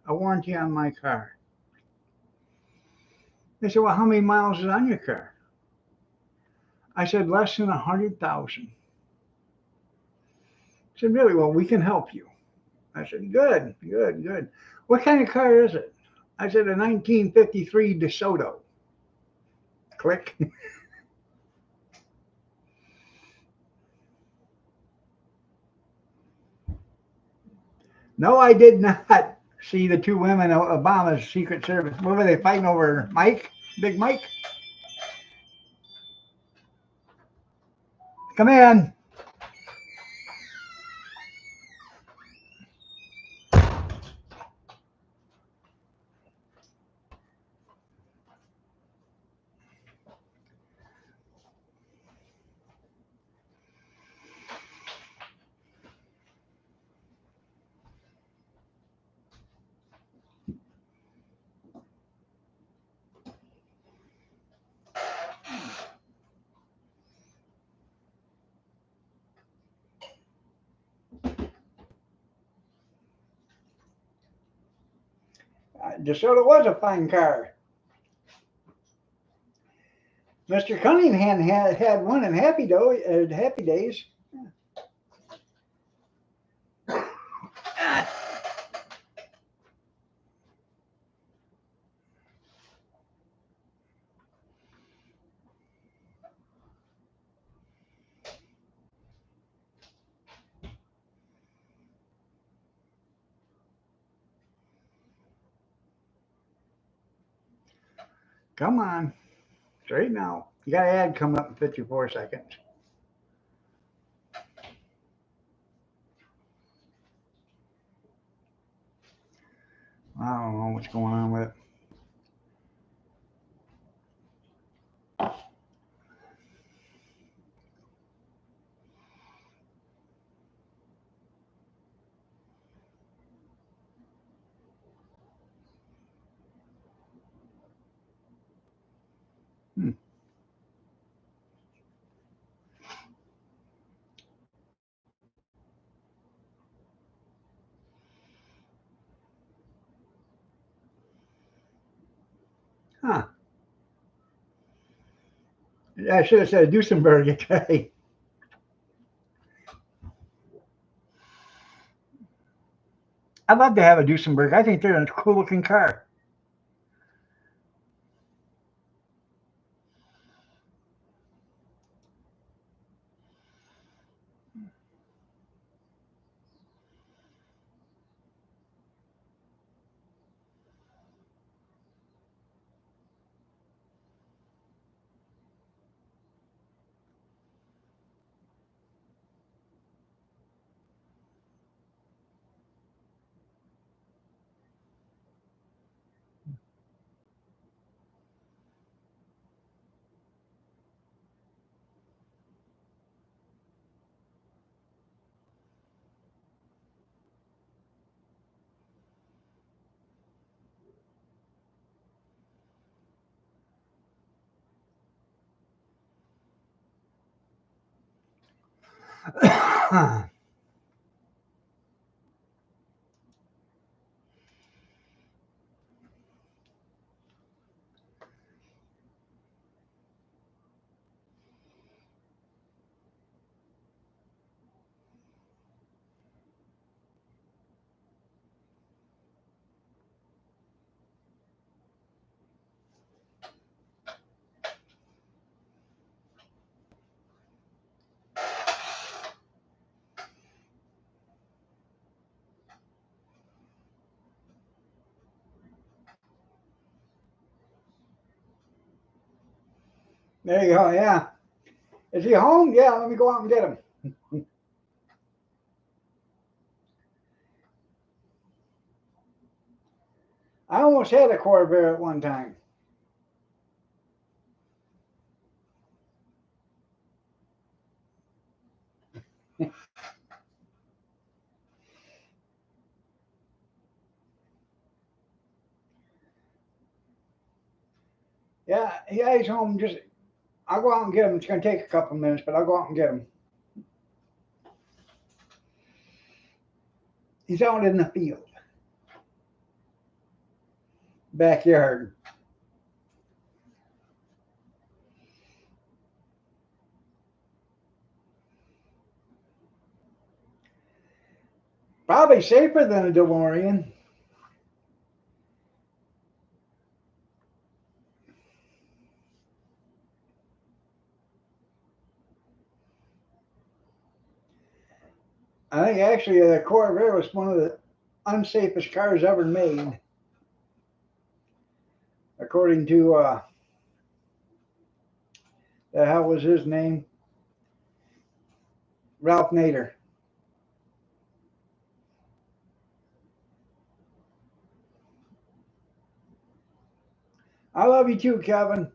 a warranty on my car. They said, well, how many miles is on your car? I said, less than 100,000. I said, really? Well, we can help you. I said, good, good, good. What kind of car is it? I said, a 1953 DeSoto. Click. No, I did not see the two women, Obama's Secret Service. What were they fighting over? Mike? Big Mike? Come in. DeSoto was a fine car. Mr. Cunningham had one in Happy Days. Come on, straighten out. You got an ad coming up in 54 seconds. I don't know what's going on with it. Hmm. Huh. I should have said Duesenberg today. I'd love to have a Duesenberg. I think they're a cool looking car. There you go. Yeah. Is he home? Yeah. Let me go out and get him. I almost had a Corvair at one time. Yeah, he's home. Just I'll go out and get him. It's gonna take a couple minutes, but I'll go out and get him. He's out in the field, backyard. Probably safer than a DeLorean. I think actually the Corvair was one of the unsafest cars ever made, according to the hell was his name? Ralph Nader. I love you too, Kevin.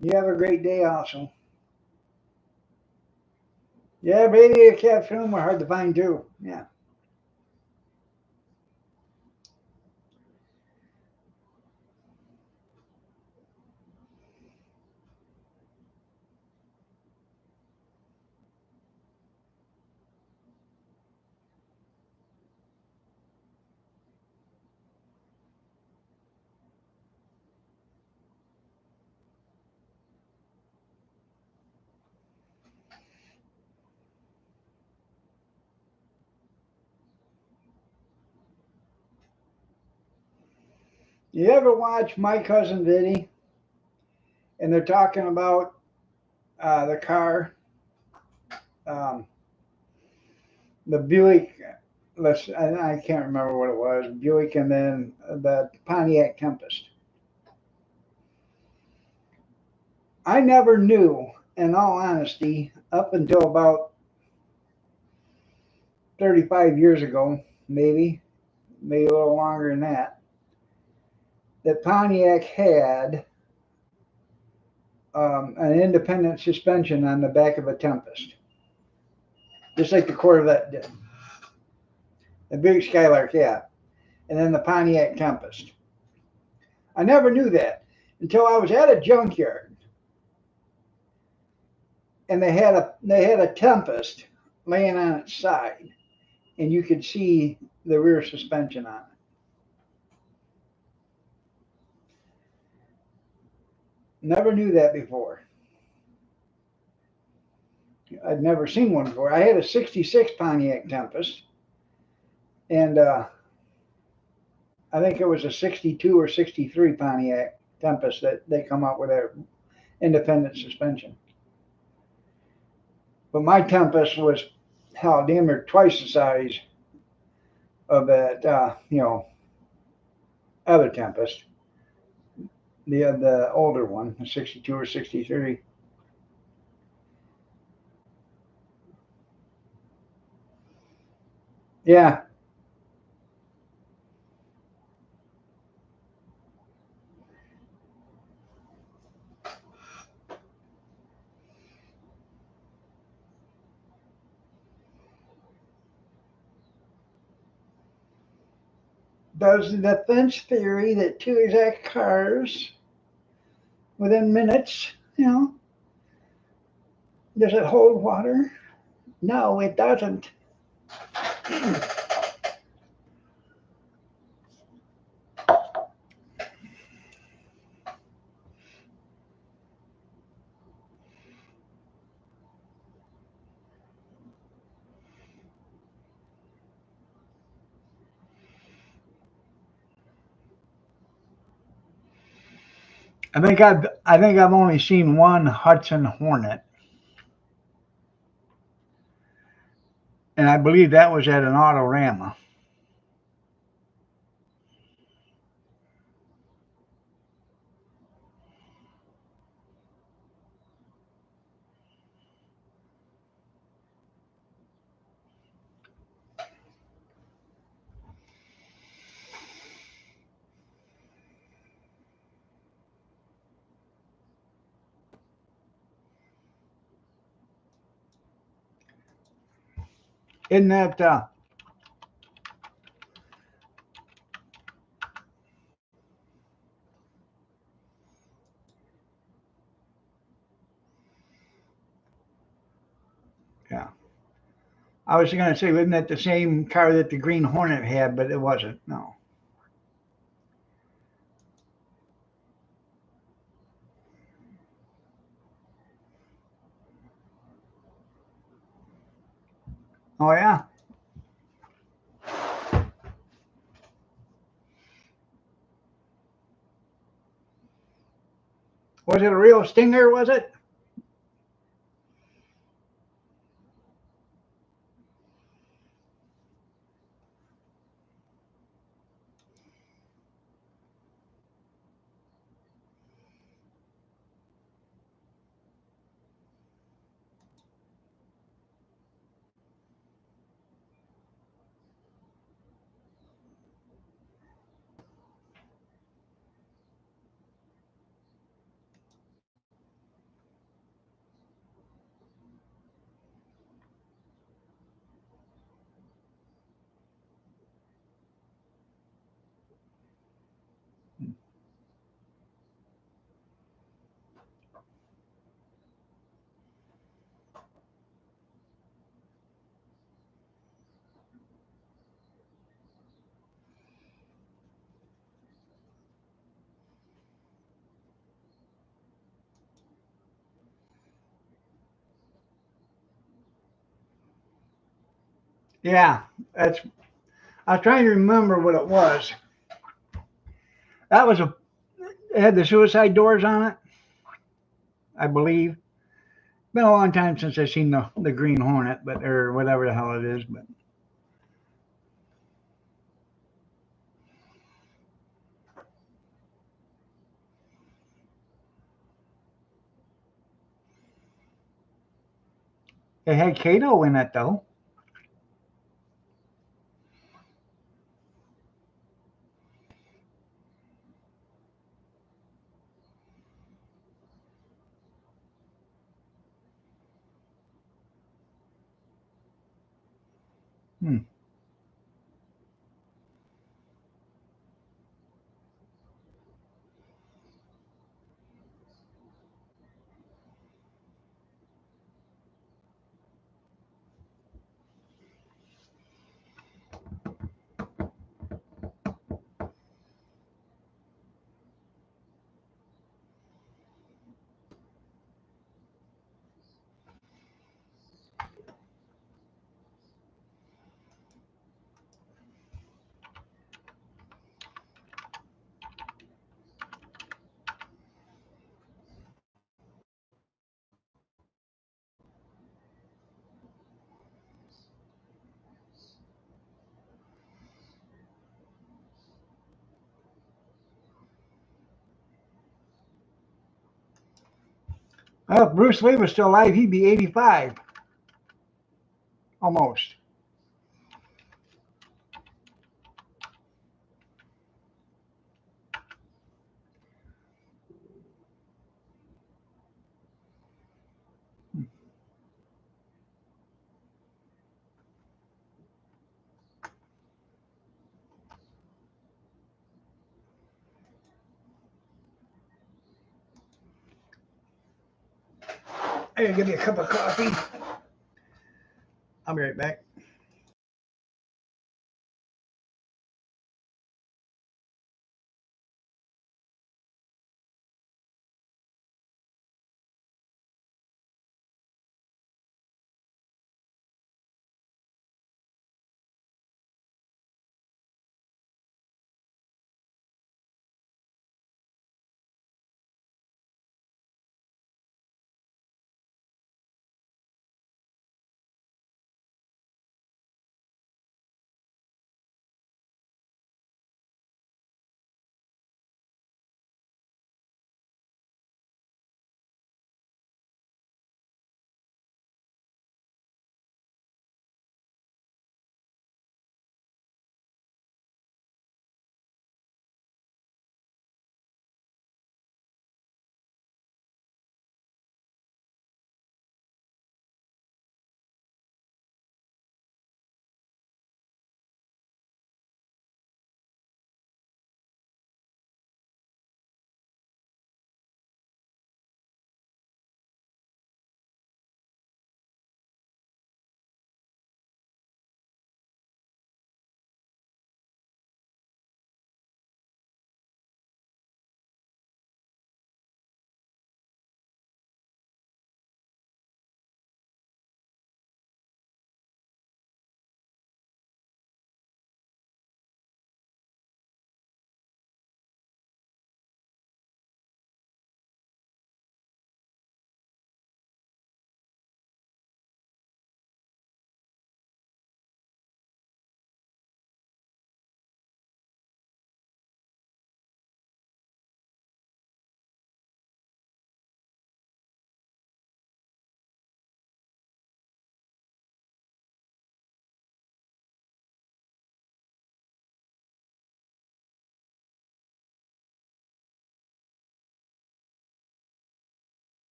You have a great day also. Yeah, Brady and Cat Film are hard to find too. Yeah. You ever watch My Cousin Vinny? And they're talking about the car, um, the Buick. I can't remember what it was. Buick, and then the Pontiac Tempest. I never knew, in all honesty, up until about 35 years ago, maybe a little longer than that Pontiac had an independent suspension on the back of a Tempest, just like the Corvette did. The big Skylark, yeah. And then the Pontiac Tempest. I never knew that until I was at a junkyard, and they had a Tempest laying on its side, and you could see the rear suspension on it. Never knew that before. I'd never seen one before. I had a '66 Pontiac Tempest, and I think it was a '62 or '63 Pontiac Tempest that they come out with their independent suspension. But my Tempest was hell damn near twice the size of that other Tempest, the older one, the '62 or '63. Yeah. Does the defense theory that two exact cars within minutes, Does it hold water? No, it doesn't. I think I've only seen one Hudson Hornet, and I believe that was at an Autorama. Isn't that yeah. I was gonna say, wasn't that the same car that the Green Hornet had, but it wasn't. No. Oh yeah. Was it a real Stinger? Was it? Yeah. That's. I was trying to remember what it was. That was a. It had the suicide doors on it, I believe. Been a long time since I've seen the Green Hornet, but or whatever the hell it is. But it had Kato in it though. Hmm. Well, if Bruce Lee was still alive, he'd be 85 almost. I gotta give me a cup of coffee. I'll be right back.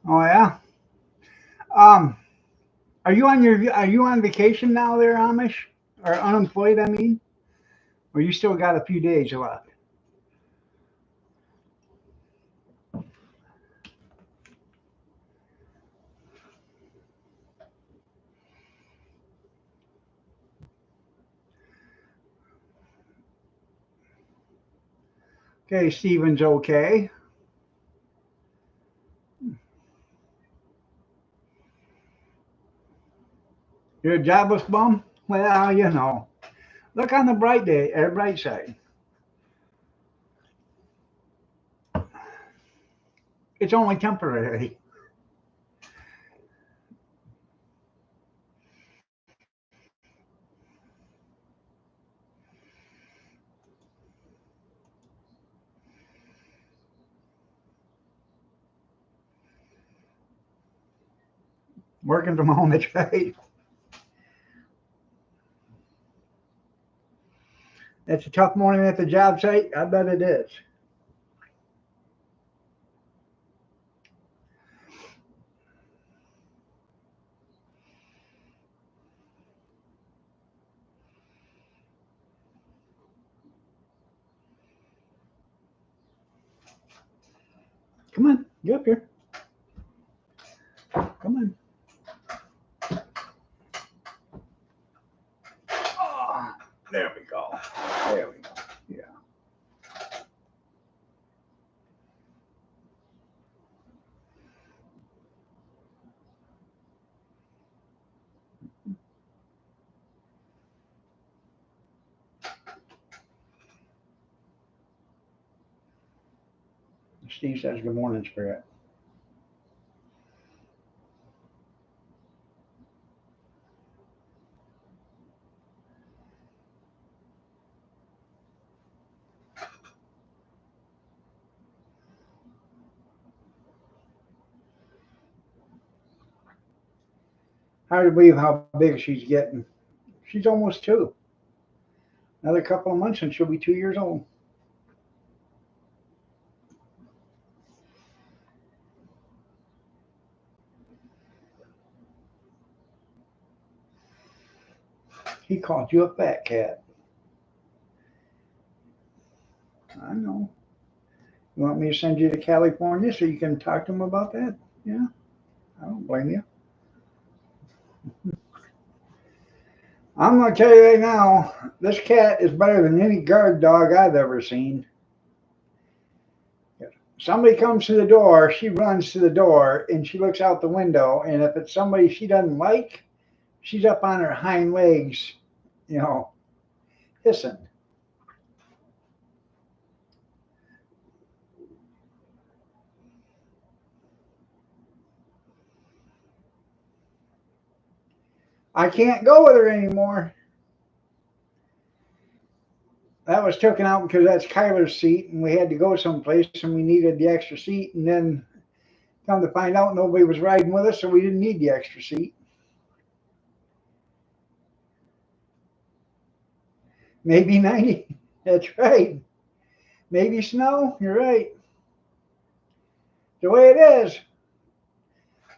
Oh yeah. Um, are you on vacation now there, Amish? Or unemployed, I mean? Or you still got a few days left? Okay, Steven's okay. You're a jobless bum? Well, you know. Look on the bright side. It's only temporary. Working from home, that's right. It's a tough morning at the job site. I bet it is. Come on, get up here. Come on. Oh, there we go. There we go. Yeah. Steve says good morning, Spirit. Hard to believe how big she's getting. She's almost 2. Another couple of months and she'll be 2 years old. He called you a fat cat. I know. You want me to send you to California so you can talk to him about that? Yeah, I don't blame you. I'm gonna tell you right now, this cat is better than any guard dog I've ever seen. Somebody comes to the door, she runs to the door and she looks out the window. And if it's somebody she doesn't like, she's up on her hind legs, you know, hissing. I can't go with her anymore. That was taken out because that's Kyler's seat, and we had to go someplace, and we needed the extra seat. And then come to find out, nobody was riding with us, so we didn't need the extra seat. Maybe 90. That's right. Maybe snow. You're right. The way it is.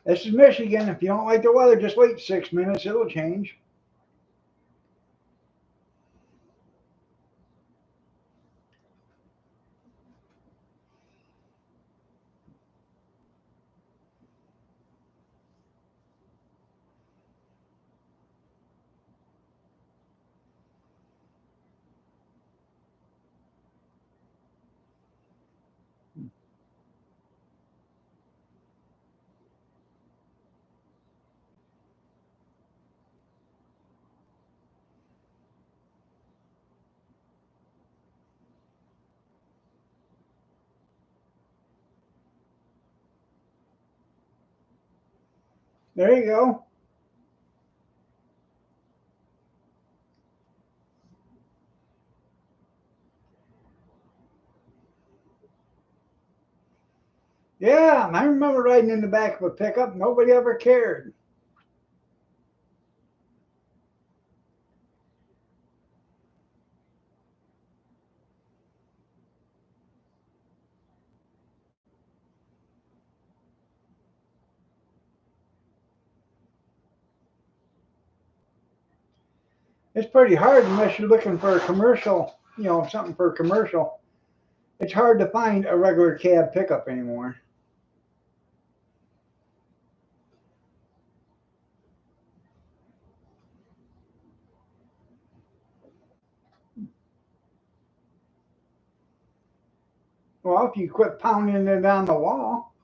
This is Michigan. If you don't like the weather, just wait 6 minutes. It'll change. There you go. Yeah, I remember riding in the back of a pickup. Nobody ever cared. It's pretty hard unless you're looking for a commercial, something for a commercial. It's hard to find a regular cab pickup anymore. Well, if you quit pounding it on the wall.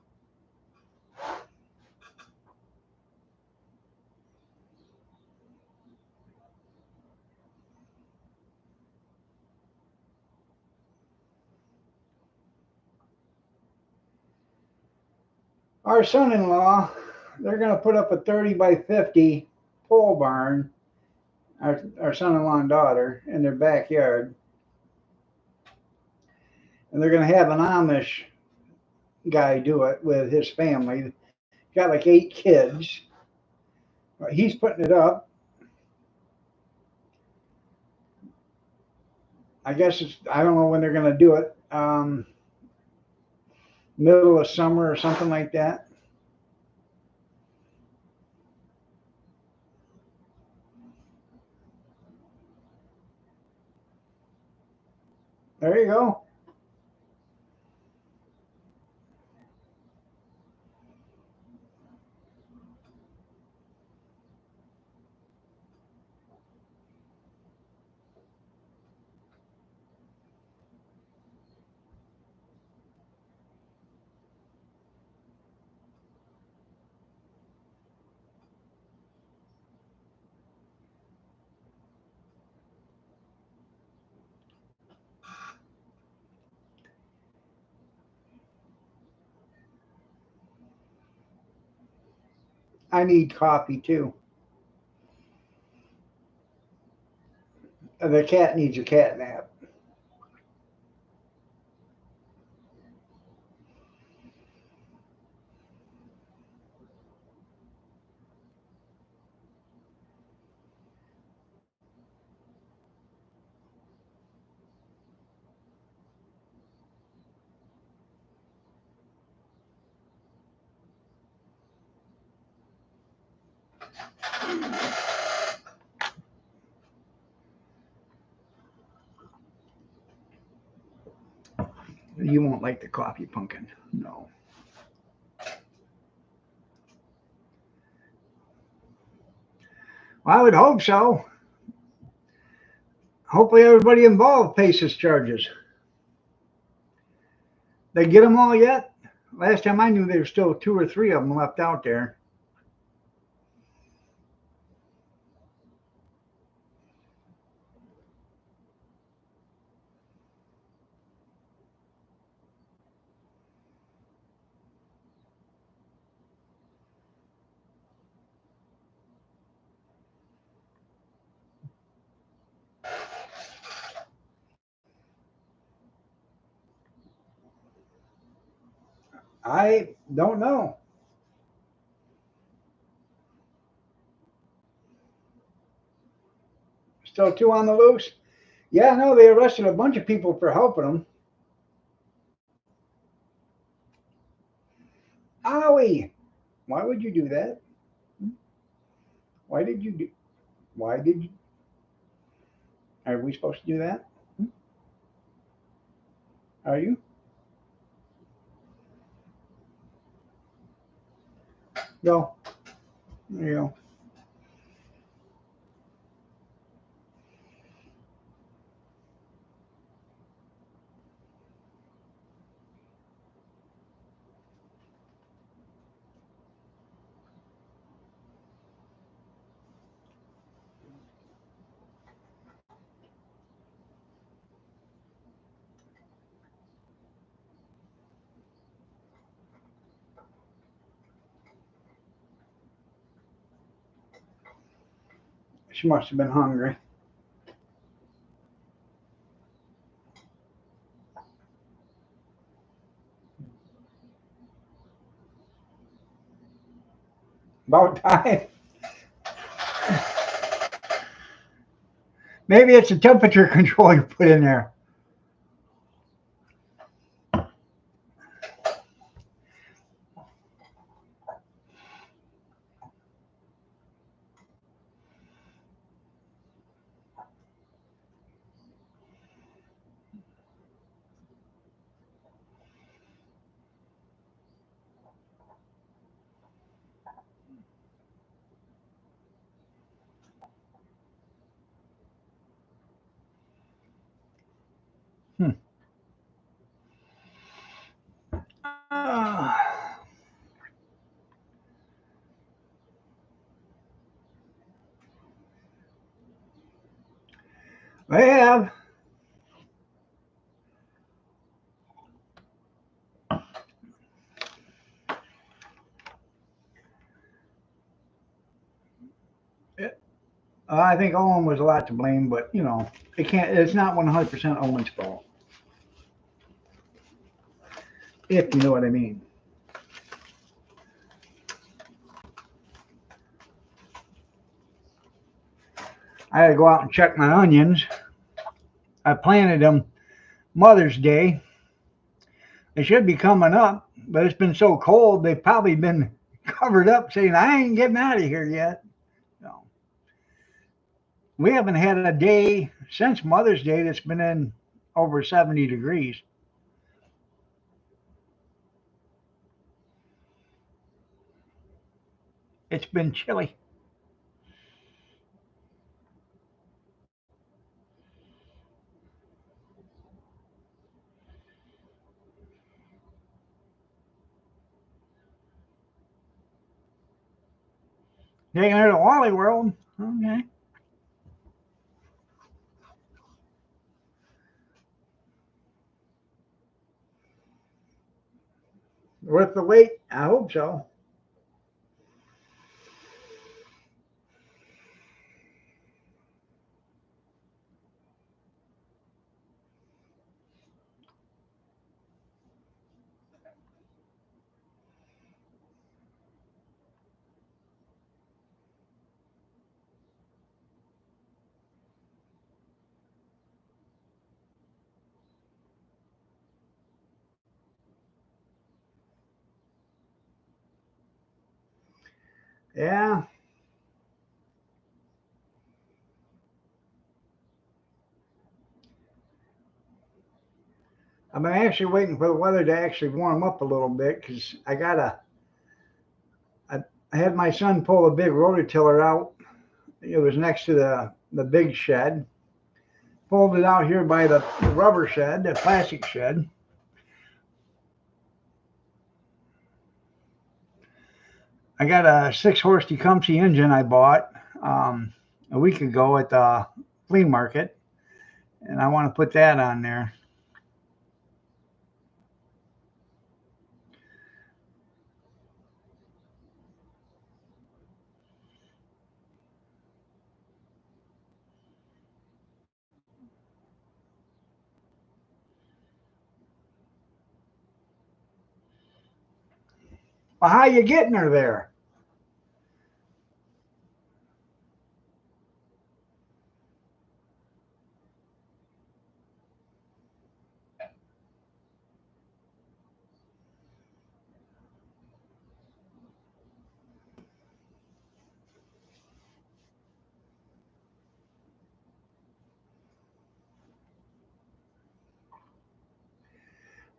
Our son-in-law, they're going to put up a 30 by 50 pole barn, our son-in-law and daughter, in their backyard. And they're going to have an Amish guy do it with his family. Got like 8 kids. He's putting it up. I guess I don't know when they're going to do it. Middle of summer or something like that. There you go. I need coffee too. The cat needs a cat nap. You won't like the coffee pumpkin. No. Well, I would hope so. Hopefully everybody involved faces charges. They get them all yet? Last time I knew there were still 2 or 3 of them left out there. I don't know. Still 2 on the loose? Yeah, no, they arrested a bunch of people for helping them. Owie! Why would you do that? Why did you do? Why did you? Are we supposed to do that? Are you? Go. There you go. She must have been hungry. About time. Maybe it's a temperature control you put in there. Hmm. Ah, they have. I think Owen was a lot to blame, but you know, it can't. It's not 100% Owen's fault, if you know what I mean. I had to go out and check my onions. I planted them Mother's Day. They should be coming up, but it's been so cold they've probably been covered up, saying I ain't getting out of here yet. So we haven't had a day since Mother's Day that's been in over 70 degrees. It's been chilly. Taking her to Wally World. Okay. Worth the wait? I hope so. Yeah. I'm actually waiting for the weather to actually warm up a little bit because I had my son pull a big rototiller out. It was next to the big shed. Pulled it out here by the rubber shed, the plastic shed. I got a 6-horse Tecumseh engine I bought a week ago at the flea market, and I want to put that on there. Well, how you getting her there?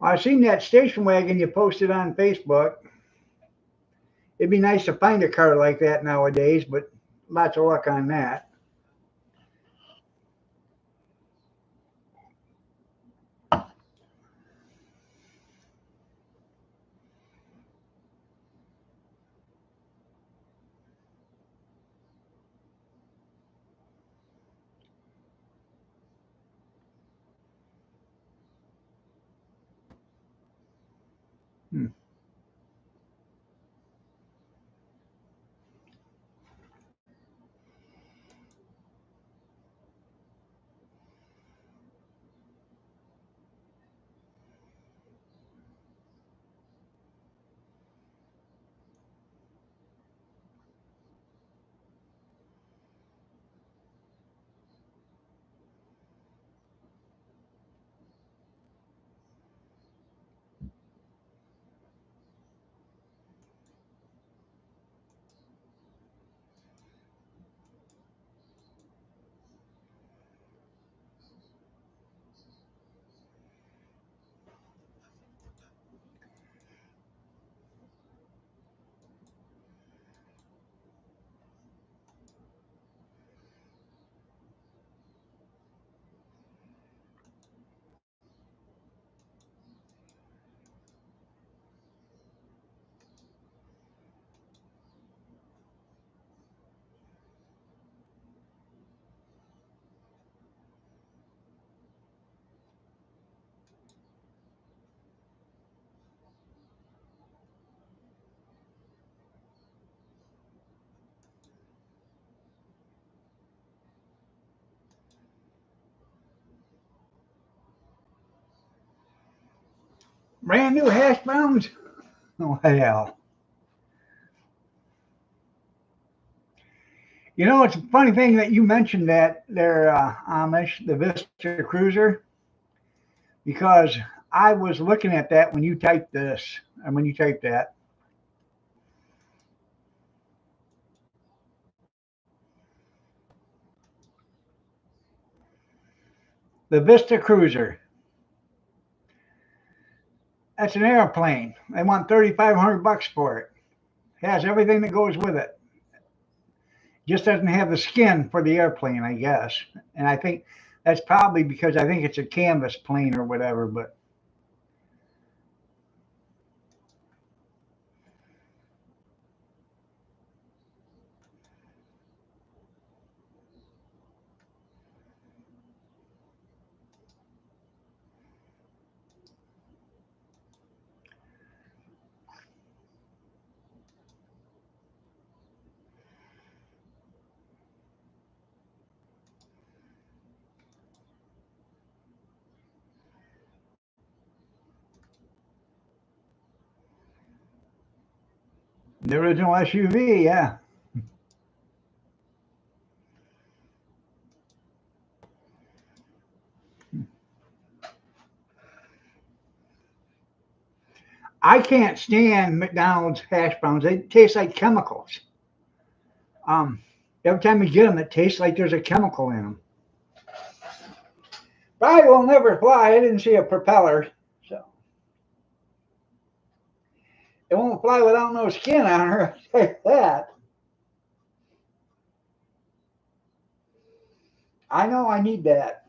Well, I seen that station wagon you posted on Facebook. It'd be nice to find a car like that nowadays, but lots of luck on that. Hmm. Brand new hash browns? Oh, hell. You know, it's a funny thing that you mentioned that they're Amish, the Vista Cruiser, because I was looking at that when you typed this, and when you typed that. The Vista Cruiser. That's an airplane. They want $3,500 for it. Has everything that goes with it. Just doesn't have the skin for the airplane, I guess. And I think that's probably because I think it's a canvas plane or whatever. But the original SUV, yeah. I can't stand McDonald's hash browns. They taste like chemicals. Um, every time you get them, it tastes like there's a chemical in them. But I will never fly. I didn't see a propeller. It won't fly without no skin on her, like that. I know I need that.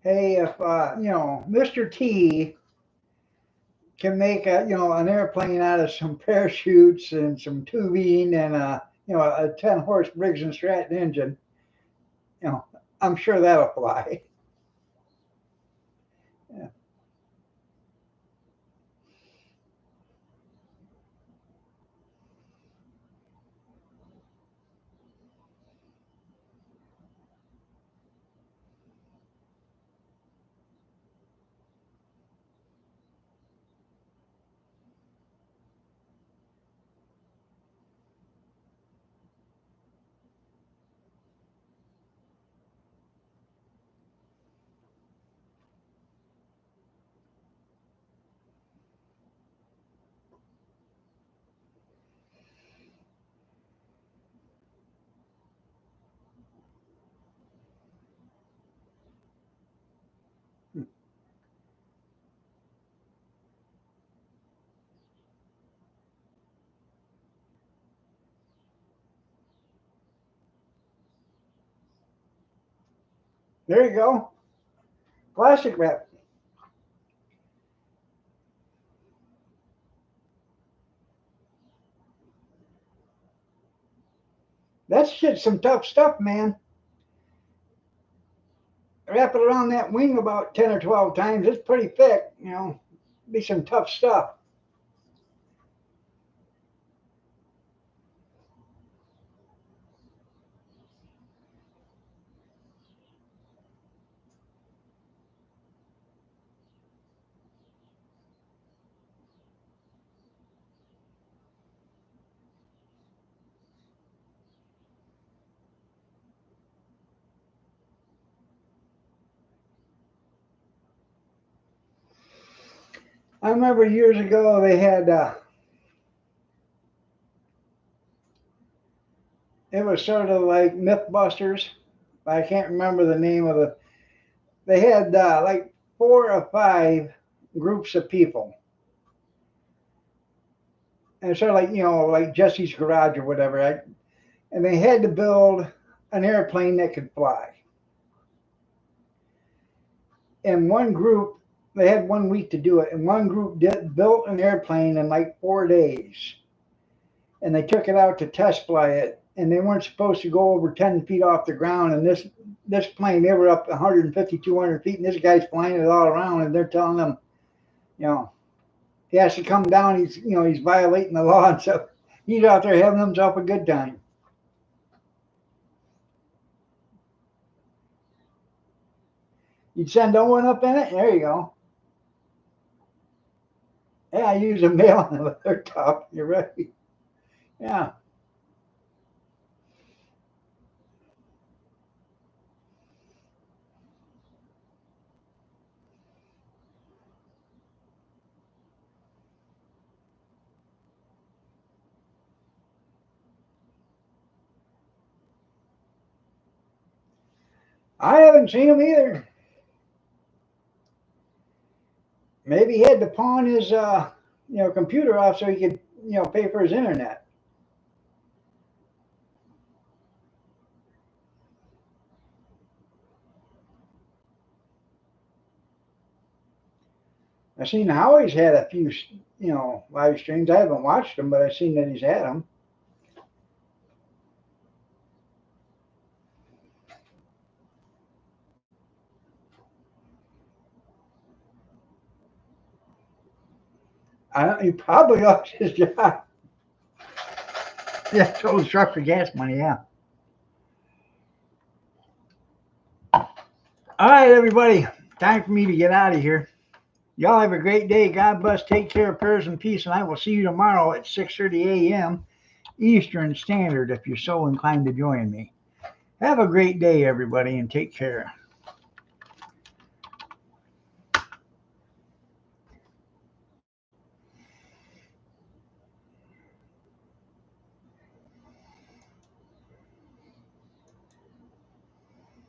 Hey, if Mr. T can make an airplane out of some parachutes and some tubing and a 10-horse Briggs and Stratton engine, you know, I'm sure that'll fly. Yeah. There you go. Plastic wrap. That shit's some tough stuff, man. Wrap it around that wing about 10 or 12 times. It's pretty thick, Be some tough stuff. I remember years ago they had it was sort of like Mythbusters. I can't remember the name of the. They had like 4 or 5 groups of people, and it's sort of like like Jesse's Garage or whatever. And they had to build an airplane that could fly. And one group, they had 1 week to do it, and one group built an airplane in like 4 days, and they took it out to test fly it, and they weren't supposed to go over 10 feet off the ground. And this plane, they were up 150, 200 feet, and this guy's flying it all around, and they're telling them, he has to come down. He's violating the law, and so he's out there having himself a good time. You'd send Owen up in it. There you go. Yeah, I use a male on the leather top. You're right. Yeah. I haven't seen him either. Maybe he had to pawn his computer off so he could pay for his internet. I've seen Howie's had a few live streams. I haven't watched them, but I've seen that he's had them. He probably lost his job. Yeah, sold his truck for gas money. Yeah. All right, everybody. Time for me to get out of here. Y'all have a great day. God bless. Take care. Prayers and peace. And I will see you tomorrow at 6:30 a.m. Eastern Standard if you're so inclined to join me. Have a great day, everybody, and take care.